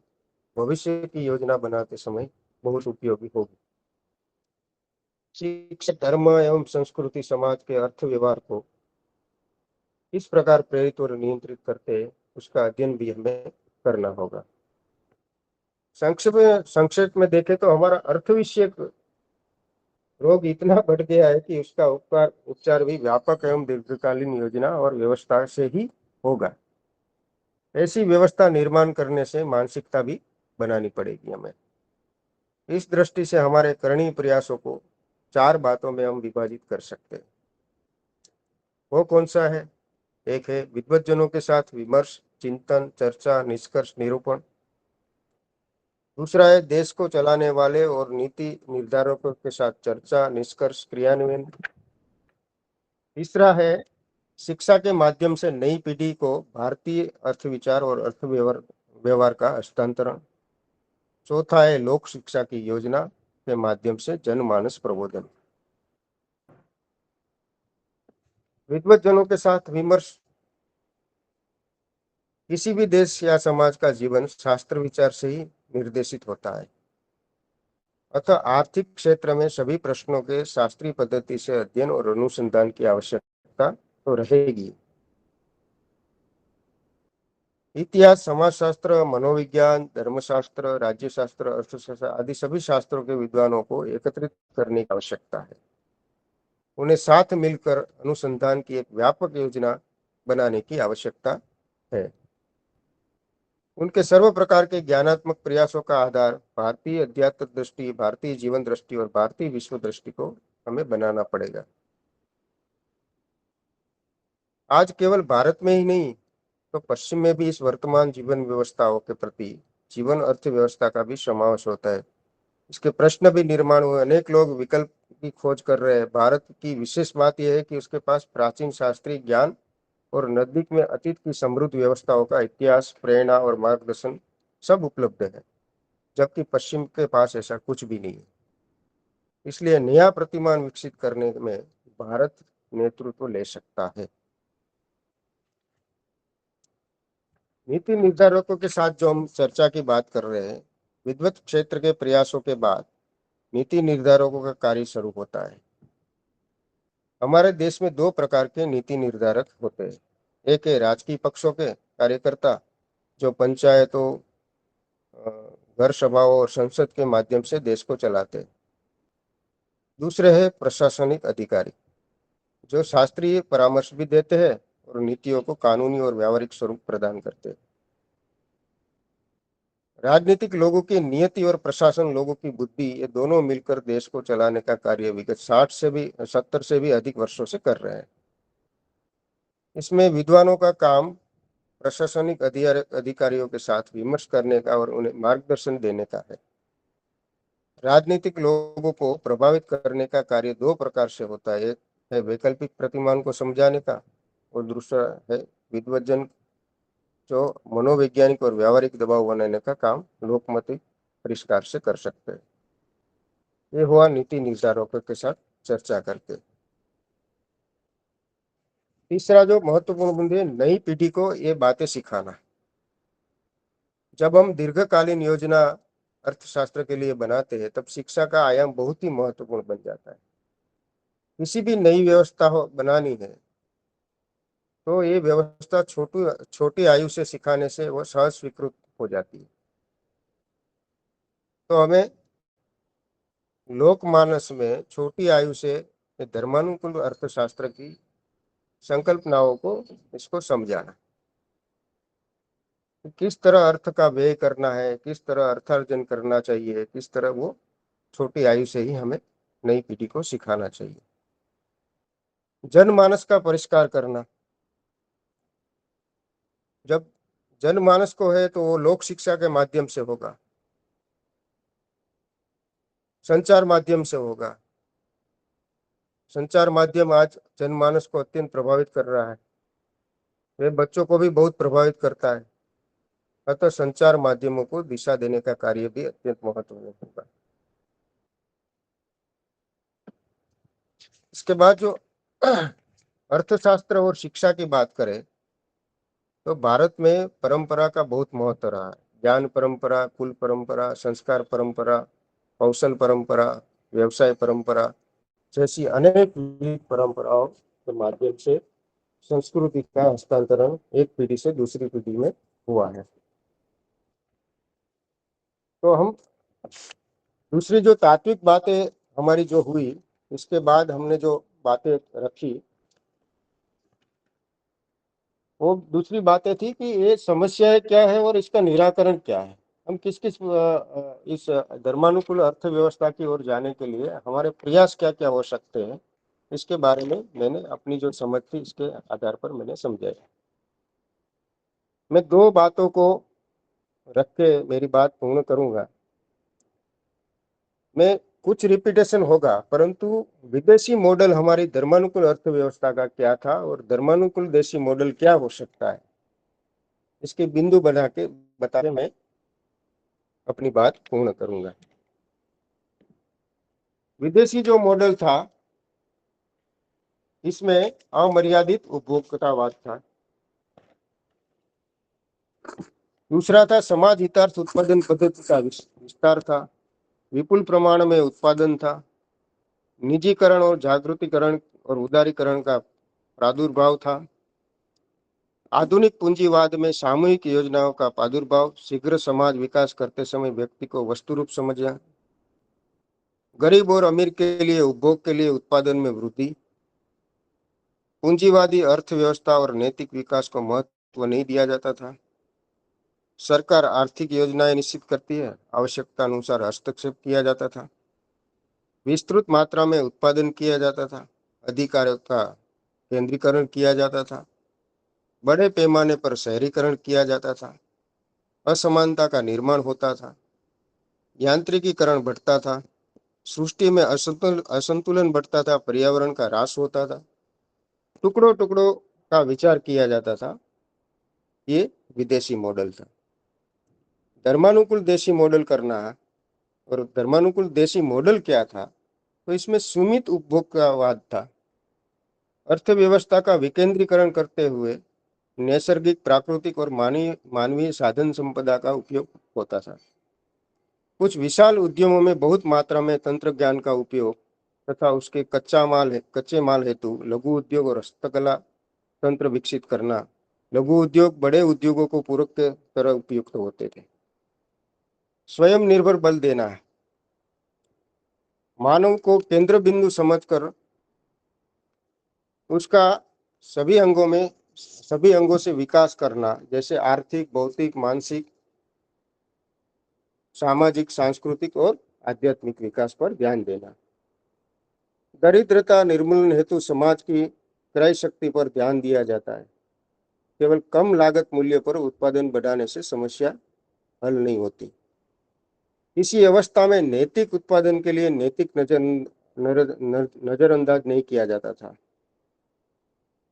भविष्य की योजना बनाते समय बहुत उपयोगी होगी। शिक्षा, धर्म एवं संस्कृति समाज के अर्थ व्यवहार को किस प्रकार प्रेरित और नियंत्रित करते हैं उसका अध्ययन भी हमें करना होगा। संक्षेप में देखें तो हमारा अर्थ विषयक रोग इतना बढ़ गया है कि उसका उपचार भी व्यापक एवं दीर्घकालीन योजना और व्यवस्था से ही होगा। ऐसी व्यवस्था निर्माण करने से मानसिकता भी बनानी पड़ेगी हमें। इस दृष्टि से हमारे करणीय प्रयासों को 4 बातों में हम विभाजित कर सकते हैं। वो कौन सा है? एक है विद्वज्जनों के साथ विमर्श, चिंतन, चर्चा, निष्कर्ष, निरूपण। दूसरा है देश को चलाने वाले और नीति निर्धारकों के साथ चर्चा, निष्कर्ष, क्रियान्वयन। तीसरा है शिक्षा के माध्यम से नई पीढ़ी को भारतीय अर्थविचार और अर्थ व्यवहार का हस्तांतरण। चौथा है लोक शिक्षा की योजना के माध्यम से जनमानस प्रबोधन। विद्वज्जनों के साथ विमर्श। किसी भी देश या समाज का जीवन शास्त्र विचार से ही निर्देशित होता है। अतः आर्थिक क्षेत्र में सभी प्रश्नों के शास्त्रीय पद्धति से अध्ययन और अनुसंधान की आवश्यकता तो रहेगी। इतिहास, समाजशास्त्र, मनोविज्ञान, धर्मशास्त्र, राज्यशास्त्र, अर्थशास्त्र आदि सभी शास्त्रों के विद्वानों को एकत्रित करने की आवश्यकता है। उन्हें साथ मिलकर अनुसंधान की एक व्यापक योजना बनाने की आवश्यकता है। उनके सर्व प्रकार के ज्ञानात्मक प्रयासों का आधार भारतीय अध्यात्म दृष्टि, भारतीय जीवन दृष्टि और भारतीय विश्व दृष्टि को हमें बनाना पड़ेगा। आज केवल भारत में ही नहीं तो पश्चिम में भी इस वर्तमान जीवन व्यवस्थाओं के प्रति जीवन अर्थव्यवस्था का भी समावेश होता है। इसके प्रश्न भी निर्माण हुए, अनेक लोग विकल्प की खोज कर रहे हैं। भारत की विशेष बात यह है कि उसके पास प्राचीन शास्त्रीय ज्ञान और नजदीक में अतीत की समृद्ध व्यवस्थाओं का इतिहास, प्रेरणा और मार्गदर्शन सब उपलब्ध है, जबकि पश्चिम के पास ऐसा कुछ भी नहीं है। इसलिए नया प्रतिमान विकसित करने में भारत नेतृत्व ले सकता है। नीति निर्धारकों के साथ जो हम चर्चा की बात कर रहे हैं, विद्वत क्षेत्र के प्रयासों के बाद नीति निर्धारकों का कार्य शुरू होता है। हमारे देश में दो प्रकार के नीति निर्धारक होते हैं। एक है राजकीय पक्षों के कार्यकर्ता, जो पंचायतों, घर सभाओं और संसद के माध्यम से देश को चलाते हैं। दूसरे है प्रशासनिक अधिकारी, जो शास्त्रीय परामर्श भी देते हैं और नीतियों को कानूनी और व्यावहारिक स्वरूप प्रदान करते हैं। राजनीतिक लोगों की नियति और प्रशासन लोगों की बुद्धि, ये दोनों मिलकर देश को चलाने का कार्य विगत 70 से भी अधिक वर्षों से कर रहे हैं। इसमें विद्वानों का काम प्रशासनिक अधिकारियों के साथ विमर्श करने का और उन्हें मार्गदर्शन देने का है। राजनीतिक लोगों को प्रभावित करने का कार्य दो प्रकार से होता है। एक है वैकल्पिक प्रतिमान को समझाने का और दूसरा है विद्वजन, जो मनोवैज्ञानिक और व्यावहारिक दबाव बनाने का काम लोकमत परिष्कार से कर सकते हैं। ये हुआ नीति निर्धारकों के साथ चर्चा करके। तीसरा जो महत्वपूर्ण बिंदु है, नई पीढ़ी को ये बातें सिखाना। जब हम दीर्घकालीन योजना अर्थशास्त्र के लिए बनाते हैं, तब शिक्षा का आयाम बहुत ही महत्वपूर्ण बन जाता है। किसी भी नई व्यवस्था हो बनानी है तो ये व्यवस्था छोटी छोटी आयु से सिखाने से वो सहज स्वीकृत हो जाती है। तो हमें लोकमानस में छोटी आयु से धर्मानुकूल अर्थशास्त्र की संकल्पनाओं को इसको समझाना, किस तरह अर्थ का व्यय करना है, किस तरह अर्थार्जन करना चाहिए, किस तरह वो छोटी आयु से ही हमें नई पीढ़ी को सिखाना चाहिए। जनमानस का परिष्कार करना। जब जनमानस को है तो वो लोक शिक्षा के माध्यम से होगा, संचार माध्यम से होगा। संचार माध्यम आज जनमानस को अत्यंत प्रभावित कर रहा है, वे बच्चों को भी बहुत प्रभावित करता है। अतः संचार माध्यमों को दिशा देने का कार्य भी अत्यंत महत्वपूर्ण होगा। इसके बाद जो अर्थशास्त्र और शिक्षा की बात करें तो भारत में परंपरा का बहुत महत्व रहा है। ज्ञान परंपरा, कुल परंपरा, संस्कार परंपरा, कौशल परंपरा, व्यवसाय परंपरा जैसी अनेक विविध परंपराओं के माध्यम से संस्कृति का हस्तांतरण एक पीढ़ी से दूसरी पीढ़ी में हुआ है। तो हम दूसरी जो तात्विक बातें हमारी जो हुई, इसके बाद हमने जो बातें रखी, वो दूसरी बातें थी कि ये समस्याएं क्या है और इसका निराकरण क्या है। हम किस किस इस धर्मानुकूल अर्थव्यवस्था की ओर जाने के लिए हमारे प्रयास क्या क्या हो सकते हैं, इसके बारे में मैंने अपनी जो समझ थी इसके आधार पर मैंने समझाया। मैं दो बातों को रख के मेरी बात पूर्ण करूंगा। मैं कुछ रिपीटेशन होगा, परंतु विदेशी मॉडल हमारी धर्मानुकूल अर्थव्यवस्था का क्या था और धर्मानुकूल देशी मॉडल क्या हो सकता है, इसके बिंदु बना के बता के मैं अपनी बात पूर्ण करूंगा। विदेशी जो मॉडल था, इसमें अमर्यादित उपभोक्तावाद था। दूसरा था समाज हितार्थ उत्पादन पद्धति का विस्तार था। विपुल प्रमाण में उत्पादन था। निजीकरण और जागृतिकरण और उदारीकरण का प्रादुर्भाव था। आधुनिक पूंजीवाद में सामूहिक योजनाओं का प्रादुर्भाव, शीघ्र समाज विकास करते समय व्यक्ति को वस्तुरूप समझना, गरीब और अमीर के लिए उपभोग के लिए उत्पादन में वृद्धि, पूंजीवादी अर्थव्यवस्था और नैतिक विकास को महत्व नहीं दिया जाता था। सरकार आर्थिक योजनाएं निश्चित करती है, आवश्यकता अनुसार हस्तक्षेप किया जाता था। विस्तृत मात्रा में उत्पादन किया जाता था, अधिकारों का केंद्रीकरण किया जाता था, बड़े पैमाने पर शहरीकरण किया जाता था, असमानता का निर्माण होता था, यांत्रिकीकरण बढ़ता था, सृष्टि में असंतुलन बढ़ता था, पर्यावरण का ह्रास होता था, टुकड़ों टुकड़ों का विचार किया जाता था। ये विदेशी मॉडल था। धर्मानुकूल देशी मॉडल करना, और धर्मानुकूल देशी मॉडल क्या था? तो इसमें सीमित उपभोग का वाद था। अर्थव्यवस्था का विकेंद्रीकरण करते हुए नैसर्गिक, प्राकृतिक और मानवीय साधन संपदा का उपयोग होता था। कुछ विशाल उद्यमों में बहुत मात्रा में तंत्र ज्ञान का उपयोग तथा उसके कच्चे माल हेतु लघु उद्योग और हस्तकला तंत्र विकसित करना। लघु उद्योग बड़े उद्योगों को पूरक के तरह उपयुक्त होते थे। स्वयं निर्भर बल देना, मानव को केंद्र बिंदु समझकर उसका सभी अंगों से विकास करना, जैसे आर्थिक, भौतिक, मानसिक, सामाजिक, सांस्कृतिक और आध्यात्मिक विकास पर ध्यान देना। दरिद्रता निर्मूलन हेतु समाज की क्रय शक्ति पर ध्यान दिया जाता है। केवल कम लागत मूल्य पर उत्पादन बढ़ाने से समस्या हल नहीं होती। इसी अवस्था में नैतिक उत्पादन के लिए नैतिक नजरअंदाज नहीं किया जाता था।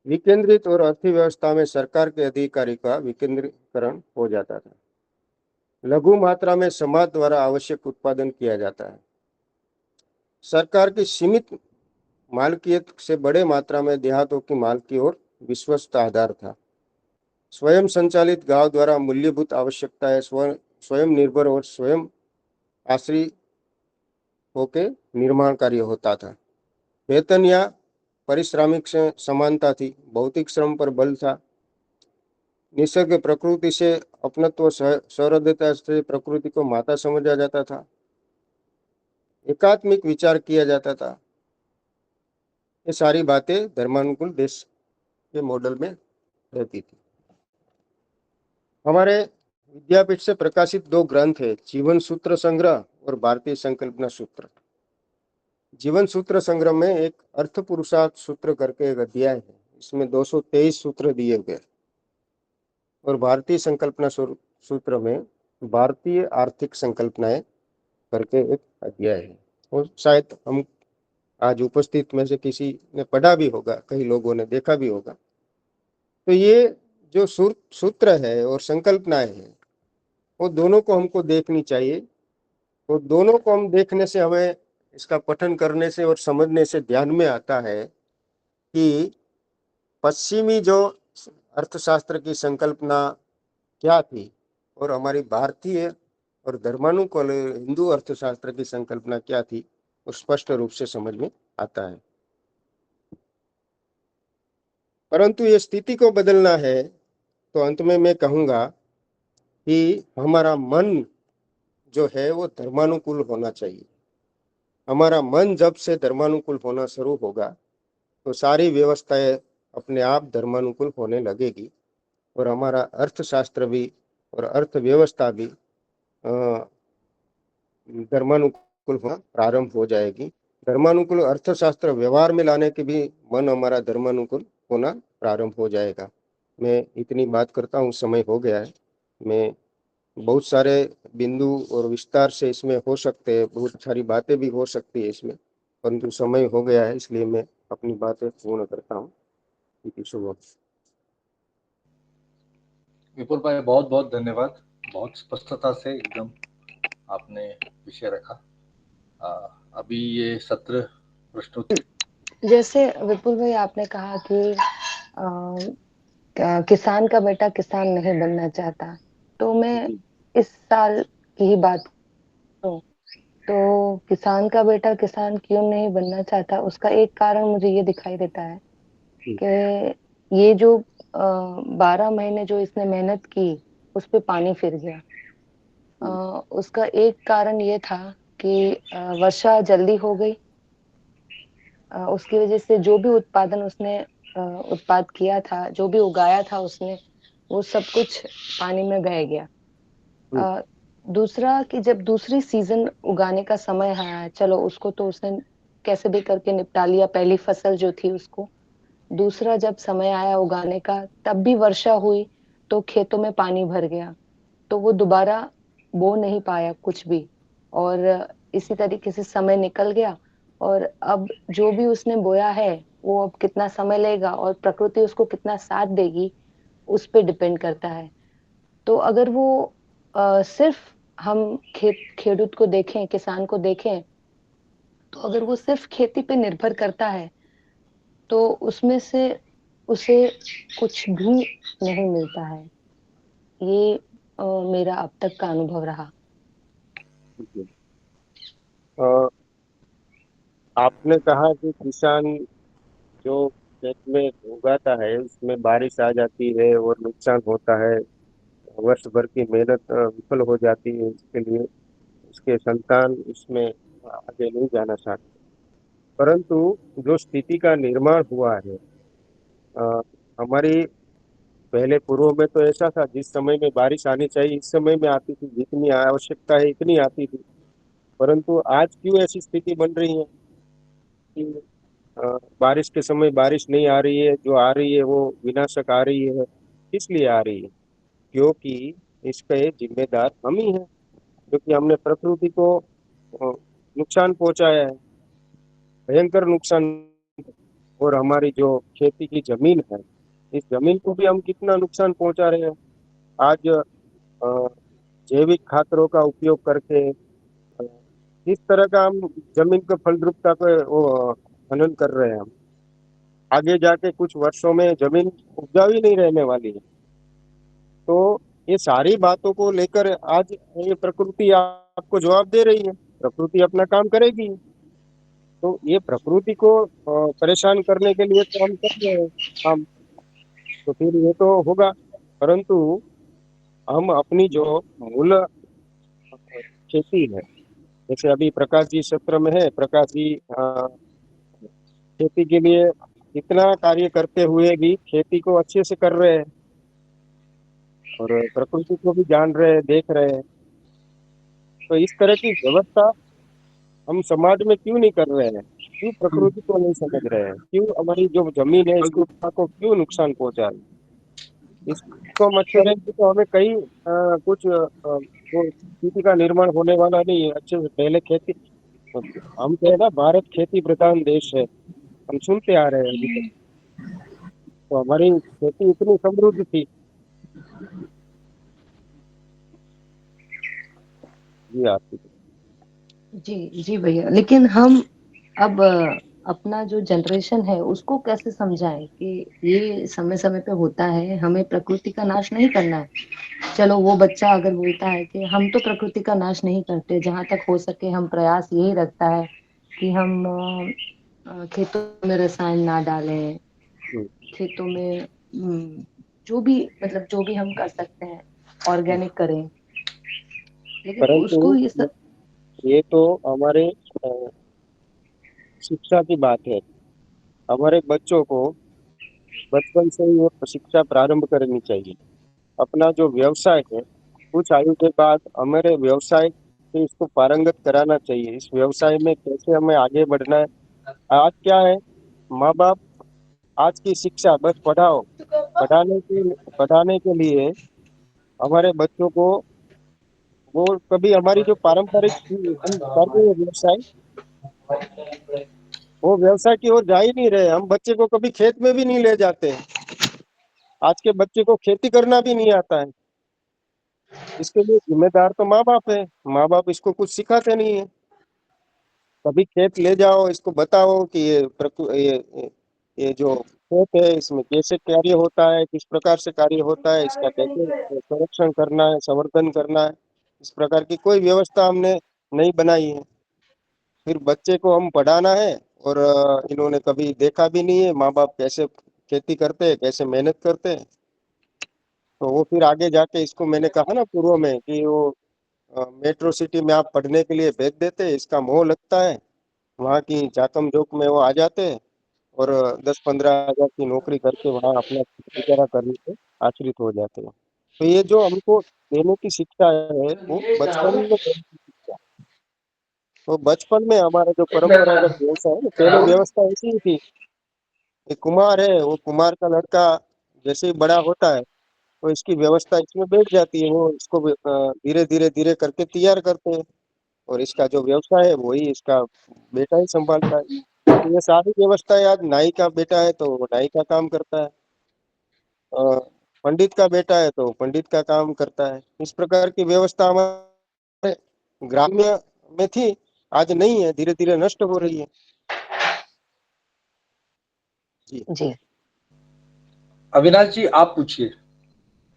विकेंद्रित और अर्थव्यवस्था में सरकार के अधिकारी का विकेंद्रीकरण हो जाता था। लघु मात्रा में समाज द्वारा आवश्यक उत्पादन किया जाता है। सरकार की सीमित मालकियत से बड़े मात्रा में देहातों की मालकी और विश्वस्त आधार था। स्वयं संचालित गांव द्वारा मूल्यभूत आवश्यकताएं स्वयं निर्भर और स्वयं आश्रित होकर निर्माण कार्य होता था। वेतन या पारिश्रमिक से समानता थी। भौतिक श्रम पर बल था। निसर्ग प्रकृति से अपनत्व, सहृदयता से प्रकृति को माता समझा जाता था। एकात्मिक विचार किया जाता था। ये सारी बातें धर्मानुकूल देश के मॉडल में रहती थी। हमारे विद्यापीठ से प्रकाशित 2 ग्रंथ है, जीवन सूत्र संग्रह और भारतीय संकल्पना सूत्र। जीवन सूत्र संग्रह में एक अर्थ पुरुषार्थ सूत्र करके एक अध्याय है। इसमें 223 सूत्र दिए गए। और भारतीय संकल्पना सूत्र में भारतीय आर्थिक संकल्पनाएं करके एक अध्याय है। और शायद हम आज उपस्थित में से किसी ने पढ़ा भी होगा, कई लोगों ने देखा भी होगा। तो ये जो सूत्र है और संकल्पनाएं हैं, वो दोनों को हमको देखनी चाहिए। वो दोनों को हम देखने से, हमें इसका पठन करने से और समझने से ध्यान में आता है कि पश्चिमी जो अर्थशास्त्र की संकल्पना क्या थी और हमारी भारतीय और धर्मानुकूल हिंदू अर्थशास्त्र की संकल्पना क्या थी, वो स्पष्ट रूप से समझ में आता है। परंतु ये स्थिति को बदलना है तो अंत में मैं कहूंगा कि हमारा मन जो है वो धर्मानुकूल होना चाहिए। हमारा मन जब से धर्मानुकूल होना शुरू होगा तो सारी व्यवस्थाएं अपने आप धर्मानुकूल होने लगेगी और हमारा अर्थशास्त्र भी और अर्थव्यवस्था भी धर्मानुकूल होना प्रारंभ हो जाएगी। धर्मानुकूल अर्थशास्त्र व्यवहार में लाने के भी मन हमारा धर्मानुकूल होना प्रारंभ हो जाएगा। मैं इतनी बात करता हूँ, समय हो गया है। मैं बहुत सारे बिंदु और विस्तार से इसमें हो सकते हैं, बहुत सारी बातें भी हो सकती है इसमें, परंतु समय हो गया है, इसलिए मैं अपनी बातें पूर्ण करता हूँ। शुभ। विपुल भाई, बहुत बहुत धन्यवाद। बहुत स्पष्टता से एकदम आपने विषय रखा। अभी ये सत्र प्रश्नोत्तरी। जैसे विपुल भाई आपने कहा कि किसान का बेटा किसान नहीं बनना चाहता, तो मैं जी। इस साल की ही बात करूं तो किसान का बेटा किसान क्यों नहीं बनना चाहता, उसका एक कारण मुझे ये दिखाई देता है जी। कि ये जो 12 महीने जो इसने मेहनत की, उस पे पानी फिर गया। उसका एक कारण ये था कि वर्षा जल्दी हो गई। उसकी वजह से जो भी उत्पादन उसने उत्पाद किया था, जो भी उगाया था उसने, वो सब कुछ पानी में बह गया। हम्म, अ, दूसरा कि जब दूसरी सीजन उगाने का समय आया, चलो उसको तो उसने कैसे भी करके निपटा लिया, पहली फसल जो थी उसको। दूसरा जब समय आया उगाने का, तब भी वर्षा हुई, तो खेतों में पानी भर गया। तो वो दोबारा बो नहीं पाया कुछ भी, और इसी तरीके से समय निकल गया। और अब जो भी उसने बोया है, वो अब कितना समय लेगा और प्रकृति उसको कितना साथ देगी, उस पे डिपेंड करता है। तो अगर वो सिर्फ हम खेडूत को देखें, किसान को देखें, तो अगर वो सिर्फ खेती पे निर्भर करता है, तो उसमें से उसे कुछ भी नहीं मिलता है। ये मेरा अब तक का अनुभव रहा। जी। अ, आपने कहा कि किसान जो खेत में उगाता है उसमें बारिश आ जाती है और नुकसान होता है, वर्ष भर की मेहनत विफल हो जाती है, इसके लिए उसके संतान उसमें आगे नहीं जाना चाहते। परंतु जो स्थिति का निर्माण हुआ है, अ, हमारी पहले पूर्व में तो ऐसा था, जिस समय में बारिश आनी चाहिए इस समय में आती थी, जितनी आवश्यकता है इतनी आती थी। परंतु आज क्यों ऐसी स्थिति बन रही है कि अ, बारिश के समय बारिश नहीं आ रही है, जो आ रही है वो विनाशक आ रही है। किस लिए आ रही है? क्योंकि इसके जिम्मेदार हम ही हैं, क्योंकि हमने प्रकृति को नुकसान पहुंचाया है, भयंकर नुकसान। और हमारी जो खेती की जमीन है, इस जमीन को भी हम कितना नुकसान पहुंचा रहे हैं। आज जैविक खादों का उपयोग करके इस तरह का हम जमीन को फलद्रुपता को वो हनन कर रहे हैं हम। आगे जाके कुछ वर्षों में जमीन उपजाऊ ही नहीं रहने वाली है। तो ये सारी बातों को लेकर आज ये प्रकृति आपको जवाब दे रही है, प्रकृति अपना काम करेगी। तो ये प्रकृति को परेशान करने के लिए तो हम कर रहे हैं काम, तो फिर ये तो होगा। परंतु हम अपनी जो मूल खेती है, जैसे अभी प्रकाश जी सत्र में है, प्रकाश जी खेती के लिए इतना कार्य करते हुए भी खेती को अच्छे से कर रहे हैं और प्रकृति को भी जान रहे हैं, देख रहे हैं। तो इस तरह की व्यवस्था हम समाज में क्यों नहीं कर रहे हैं? क्यों प्रकृति को नहीं समझ रहे हैं? क्यों हमारी जो जमीन है इसको को क्यों नुकसान पहुंचा रहे हैं? इसको हम अच्छे रहेंगे तो हमें कहीं कुछ वो स्थिति का निर्माण होने वाला नहीं है। अच्छे से पहले खेती, हम कहे ना भारत खेती प्रधान देश है, हम सुनते आ रहे हैं अभी तक। तो हमारी खेती इतनी समृद्ध थी। जी आपकी। जी, जी भैया। लेकिन हम अब अपना जो जनरेशन है उसको कैसे समझाएं कि ये समय-समय पे होता है, हमें प्रकृति का नाश नहीं करना है। चलो वो बच्चा अगर बोलता है कि हम तो प्रकृति का नाश नहीं करते, जहाँ तक हो सके हम प्रयास यही रखता है कि हम खेतों में रसायन ना डालें, हम्म, खेतों में जो भी मतलब जो भी हम कर सकते हैं ऑर्गेनिक करें। लेकिन परंतु उसको ये सब ये तो हमारे शिक्षा की बात है। हमारे बच्चों को बचपन से ही ये शिक्षा प्रारंभ करनी चाहिए। अपना जो व्यवसाय है, कुछ आयु के बाद हमारे व्यवसाय से इसको पारंगत कराना चाहिए। इस व्यवसाय में कैसे हमें आगे बढ़ना है। आज क्या है, माँ बाप आज की शिक्षा बस पढ़ाओ, पढ़ाने के लिए हमारे बच्चों को वो कभी हमारी जो पारंपरिक हम कर रहे हैं व्यवसाय, वो व्यवसाय की ओर जा ही नहीं रहे। हम बच्चे को कभी खेत में भी नहीं ले जाते हैं। आज के बच्चे को खेती करना भी नहीं आता है। इसके लिए जिम्मेदार तो माँ बाप है। माँ बाप इसको कुछ सिखाते नहीं है। कभी खेत ले जाओ, इसको बताओ कि ये जो खेत है इसमें कैसे कार्य होता है, किस प्रकार से कार्य होता है, इसका कैसे संरक्षण करना है, संवर्धन करना है। इस प्रकार की कोई व्यवस्था हमने नहीं बनाई है। फिर बच्चे को हम पढ़ाना है, और इन्होंने कभी देखा भी नहीं है माँ बाप कैसे खेती करते हैं, कैसे मेहनत करते हैं। तो वो फिर आगे जाके, इसको मैंने कहा ना पूर्व में कि वो मेट्रो सिटी में आप पढ़ने के लिए भेज देते हैं, इसका मोह लगता है, वहाँ की जाकम जोक में वो आ जाते हैं, और 10-15 हजार की नौकरी करके वहाँ अपना गुजारा करने पे आश्रित हो जाते हैं। तो ये जो हमको देने की शिक्षा है, वो बचपन में देने की शिक्षा। तो बचपन में हमारा जो परंपरागत व्यवसाय है ना, पहले व्यवस्था ऐसी ही थी कि कुम्हार है, वो कुम्हार का लड़का जैसे ही बड़ा होता है, तो इसकी व्यवस्था इसमें बैठ जाती है, वो इसको धीरे धीरे धीरे करके तैयार करते हैं, और इसका जो व्यवसाय है वही इसका बेटा ही संभालता है। तो ये सारी व्यवस्थाएं आज नाई का बेटा है तो वो नाई का काम करता है, अ, पंडित का बेटा है तो पंडित का काम करता है। इस प्रकार की व्यवस्था हमारे ग्राम्य में थी, आज नहीं है, धीरे धीरे नष्ट हो रही है। जी। जी। अविनाश जी आप पूछिए।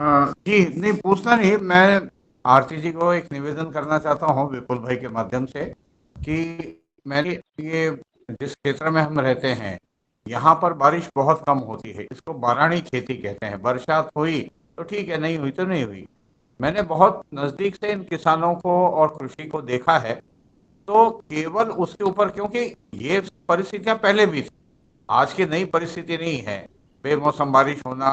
जी नहीं, पूछना नहीं, मैं आरती जी को एक निवेदन करना चाहता हूँ विपुल भाई के माध्यम से कि मैंने ये जिस क्षेत्र में हम रहते हैं यहाँ पर बारिश बहुत कम होती है, इसको बारानी खेती कहते हैं। बरसात हुई तो ठीक है, नहीं हुई तो नहीं हुई। मैंने बहुत नजदीक से इन किसानों को और कृषि को देखा है, तो केवल उसके ऊपर, क्योंकि ये परिस्थितियां पहले भी थी, आज की नई परिस्थिति नहीं है, बेमौसम बारिश होना,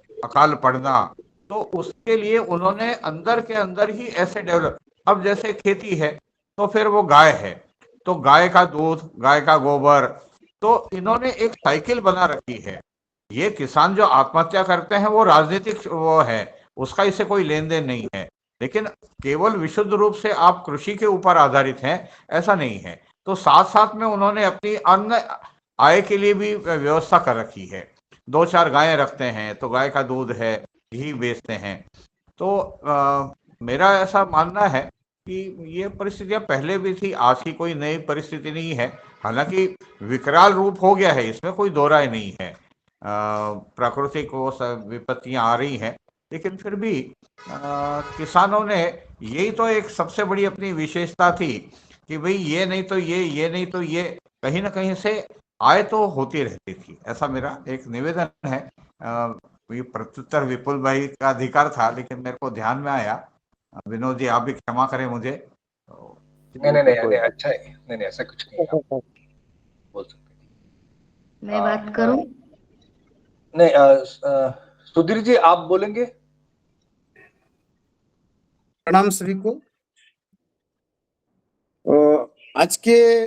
अकाल पड़ना, तो उसके लिए उन्होंने अंदर के अंदर ही ऐसे डेवलप। अब जैसे खेती है तो फिर वो गाय है, तो गाय का दूध, गाय का गोबर, तो इन्होंने एक साइकिल बना रखी है। ये किसान जो आत्महत्या करते हैं वो राजनीतिक वो है, उसका इससे कोई लेन देन नहीं है, लेकिन केवल विशुद्ध रूप से आप कृषि के ऊपर आधारित हैं ऐसा नहीं है। तो साथ साथ में उन्होंने अपनी अन्य आय के लिए भी व्यवस्था कर रखी है। 2-4 गायें रखते हैं तो गाय का दूध है, घी बेचते हैं। तो मेरा ऐसा मानना है कि ये परिस्थितियां पहले भी थी, आज की कोई नई परिस्थिति नहीं है। हालांकि विकराल रूप हो गया है, इसमें कोई दो राय नहीं है। प्राकृतिक वो सब विपत्तियां आ रही हैं, लेकिन फिर भी किसानों ने, यही तो एक सबसे बड़ी अपनी विशेषता थी कि भाई ये नहीं तो ये नहीं तो ये, कहीं ना कहीं से आय तो होती रहती थी। ऐसा मेरा एक निवेदन है। ये प्रत्युत्तर विपुल भाई का अधिकार था, लेकिन मेरे को ध्यान में आया। विनोद जी आप भी क्षमा करें मुझे। तो नहीं नहीं नहीं कोई नहीं, अच्छा है, नहीं नहीं ऐसा कुछ नहीं है, आप बोल सकते हैं। मैं बात करूं? नहीं, सुधीर जी आप बोलेंगे। प्रणाम सभी को। आज के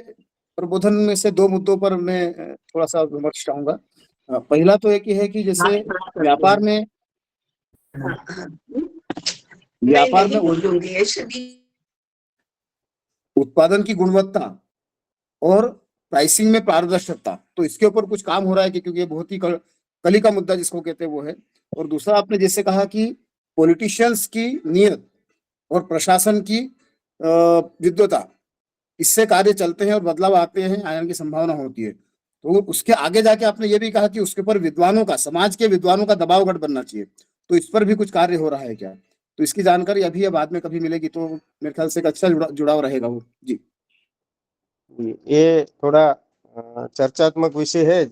प्रबोधन में से दो मुद्दों पर मैं थोड़ा सा विमर्श चाहूंगा। पहला तो एक ही है कि जैसे व्यापार में उत्पादन की गुणवत्ता और प्राइसिंग में पारदर्शिता, तो इसके ऊपर कुछ काम हो रहा है कि क्योंकि ये बहुत ही कली का मुद्दा जिसको कहते हैं वो है। और दूसरा आपने जैसे कहा कि पॉलिटिशियंस की नीयत और प्रशासन की विद्वता, इससे कार्य चलते हैं और बदलाव आते हैं, आने की संभावना होती है। तो उसके आगे जाके आपने ये भी कहा कि उसके ऊपर विद्वानों का, समाज के विद्वानों का दबाव गढ़ बनना चाहिए, तो इस पर भी कुछ कार्य हो रहा है क्या? तो इसकी जानकारी अभी या बाद में कभी मिलेगी तो मेरे ख्याल से एक अच्छा जुड़ाव रहेगा वो। जी ये थोड़ा चर्चात्मक विषय है,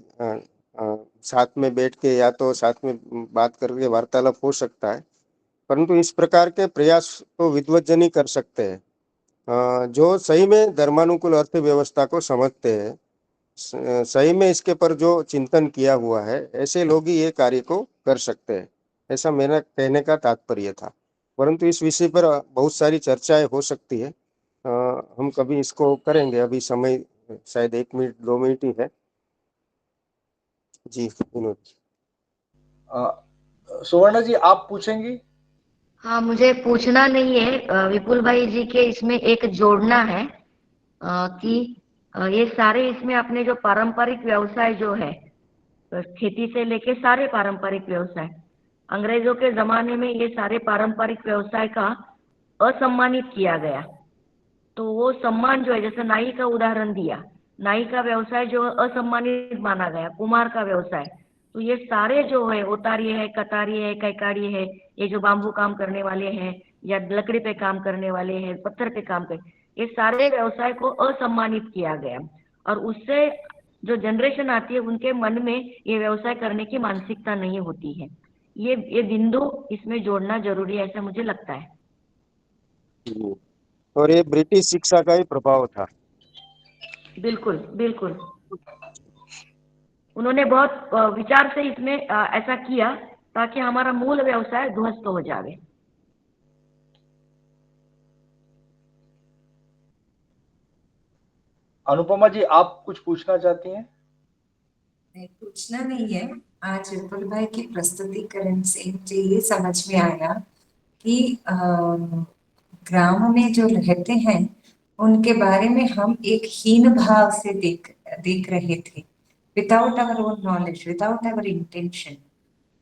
साथ में बैठ के या तो साथ में बात करके वार्तालाप हो सकता है, परंतु इस प्रकार के प्रयास तो विद्वज्जन ही कर सकते हैं, जो सही में धर्मानुकूल अर्थव्यवस्था को समझते हैं, सही में इसके पर जो चिंतन किया हुआ है, ऐसे लोग ही ये कार्य को कर सकते हैं। ऐसा मेरा कहने का तात्पर्य था, परंतु इस विषय पर बहुत सारी चर्चाएं हो सकती है। हम कभी इसको करेंगे, अभी समय शायद 1 मिनट 2 मिनट ही है। जी विनोद। सुवर्णा जी आप पूछेंगी। हाँ, मुझे पूछना नहीं है, विपुल भाई जी के इसमें एक जोड़ना है कि ये सारे इसमें अपने जो पारंपरिक व्यवसाय जो है, खेती से लेके सारे पारंपरिक व्यवसाय, अंग्रेजों के जमाने में ये सारे पारंपरिक व्यवसाय का असम्मानित किया गया। तो वो सम्मान जो है, जैसे नाई का उदाहरण दिया, नाई का व्यवसाय जो असम्मानित माना गया, कुम्हार का व्यवसाय, तो ये सारे जो है, ओतारी है, कतारी है, कैकारी है, ये जो बाम्बू काम करने वाले हैं या लकड़ी पे काम करने वाले हैं, पत्थर पे काम कर, ये सारे व्यवसाय को असम्मानित किया गया और उससे जो जनरेशन आती है उनके मन में ये व्यवसाय करने की मानसिकता नहीं होती है। ये बिंदु इसमें जोड़ना जरूरी है ऐसा मुझे लगता है। और ये ब्रिटिश शिक्षा का ही प्रभाव था। बिल्कुल बिल्कुल, उन्होंने बहुत विचार से इसमें ऐसा किया ताकि हमारा मूल व्यवसाय ध्वस्त हो जाए। अनुपमा जी, आप कुछ पूछना चाहती हैं? नहीं, पूछना नहीं है। आज विपुल भाई की प्रस्तुतिकरण से मुझे ये समझ में आया कि ग्राम में जो रहते हैं उनके बारे में हम एक हीन भाव से देख रहे थे, without our own knowledge, without our intention.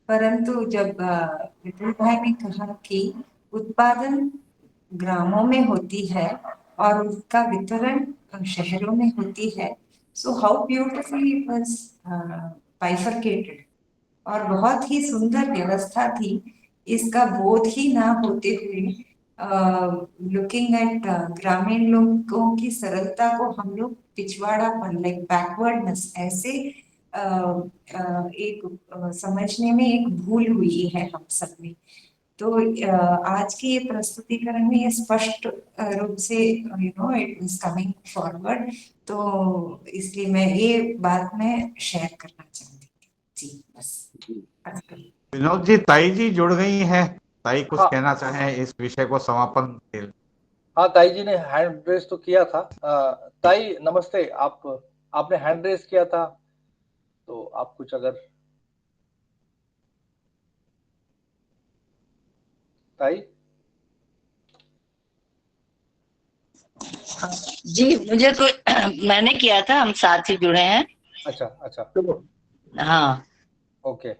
परंतु जब विपुल भाई ने कहा कि उत्पादन ग्रामों में होती है और उसका वितरण शहरों में होती है, so how beautifully it was bifurcated, और बहुत ही सुंदर व्यवस्था थी। इसका बोध ही ना होते हुए लुकिंग एट ग्रामीण लोगों की सरलता को हम लोग पिछवाड़ापन, लाइक बैकवर्डनेस, ऐसे एक समझने में एक भूल हुई है हम सब में। तो आज की ये प्रस्तुतिकरण में ये स्पष्ट रूप से इट इज कमिंग फॉरवर्ड, तो इसलिए मैं ये बात में शेयर करना चाहती थी। जी बस। विनोद जी, ताई जी जुड़ गई हैं। ताई कुछ हाँ। कहना चाहें इस विषय को समापन के लिए? हाँ, ताई जी ने हैंड रेस तो किया था। ताई नमस्ते, आपने हैंड रेस किया था, तो आप कुछ अगर ताई। जी मुझे तो मैंने किया था, हम साथ ही जुड़े हैं। अच्छा अच्छा, हाँ, ओके।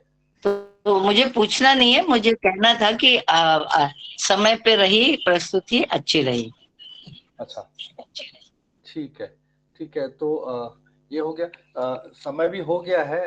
तो मुझे पूछना नहीं है, मुझे कहना था कि समय पे रही प्रस्तुति, अच्छी रही। अच्छा, ठीक है, ठीक है। तो ये हो गया, समय भी हो गया है।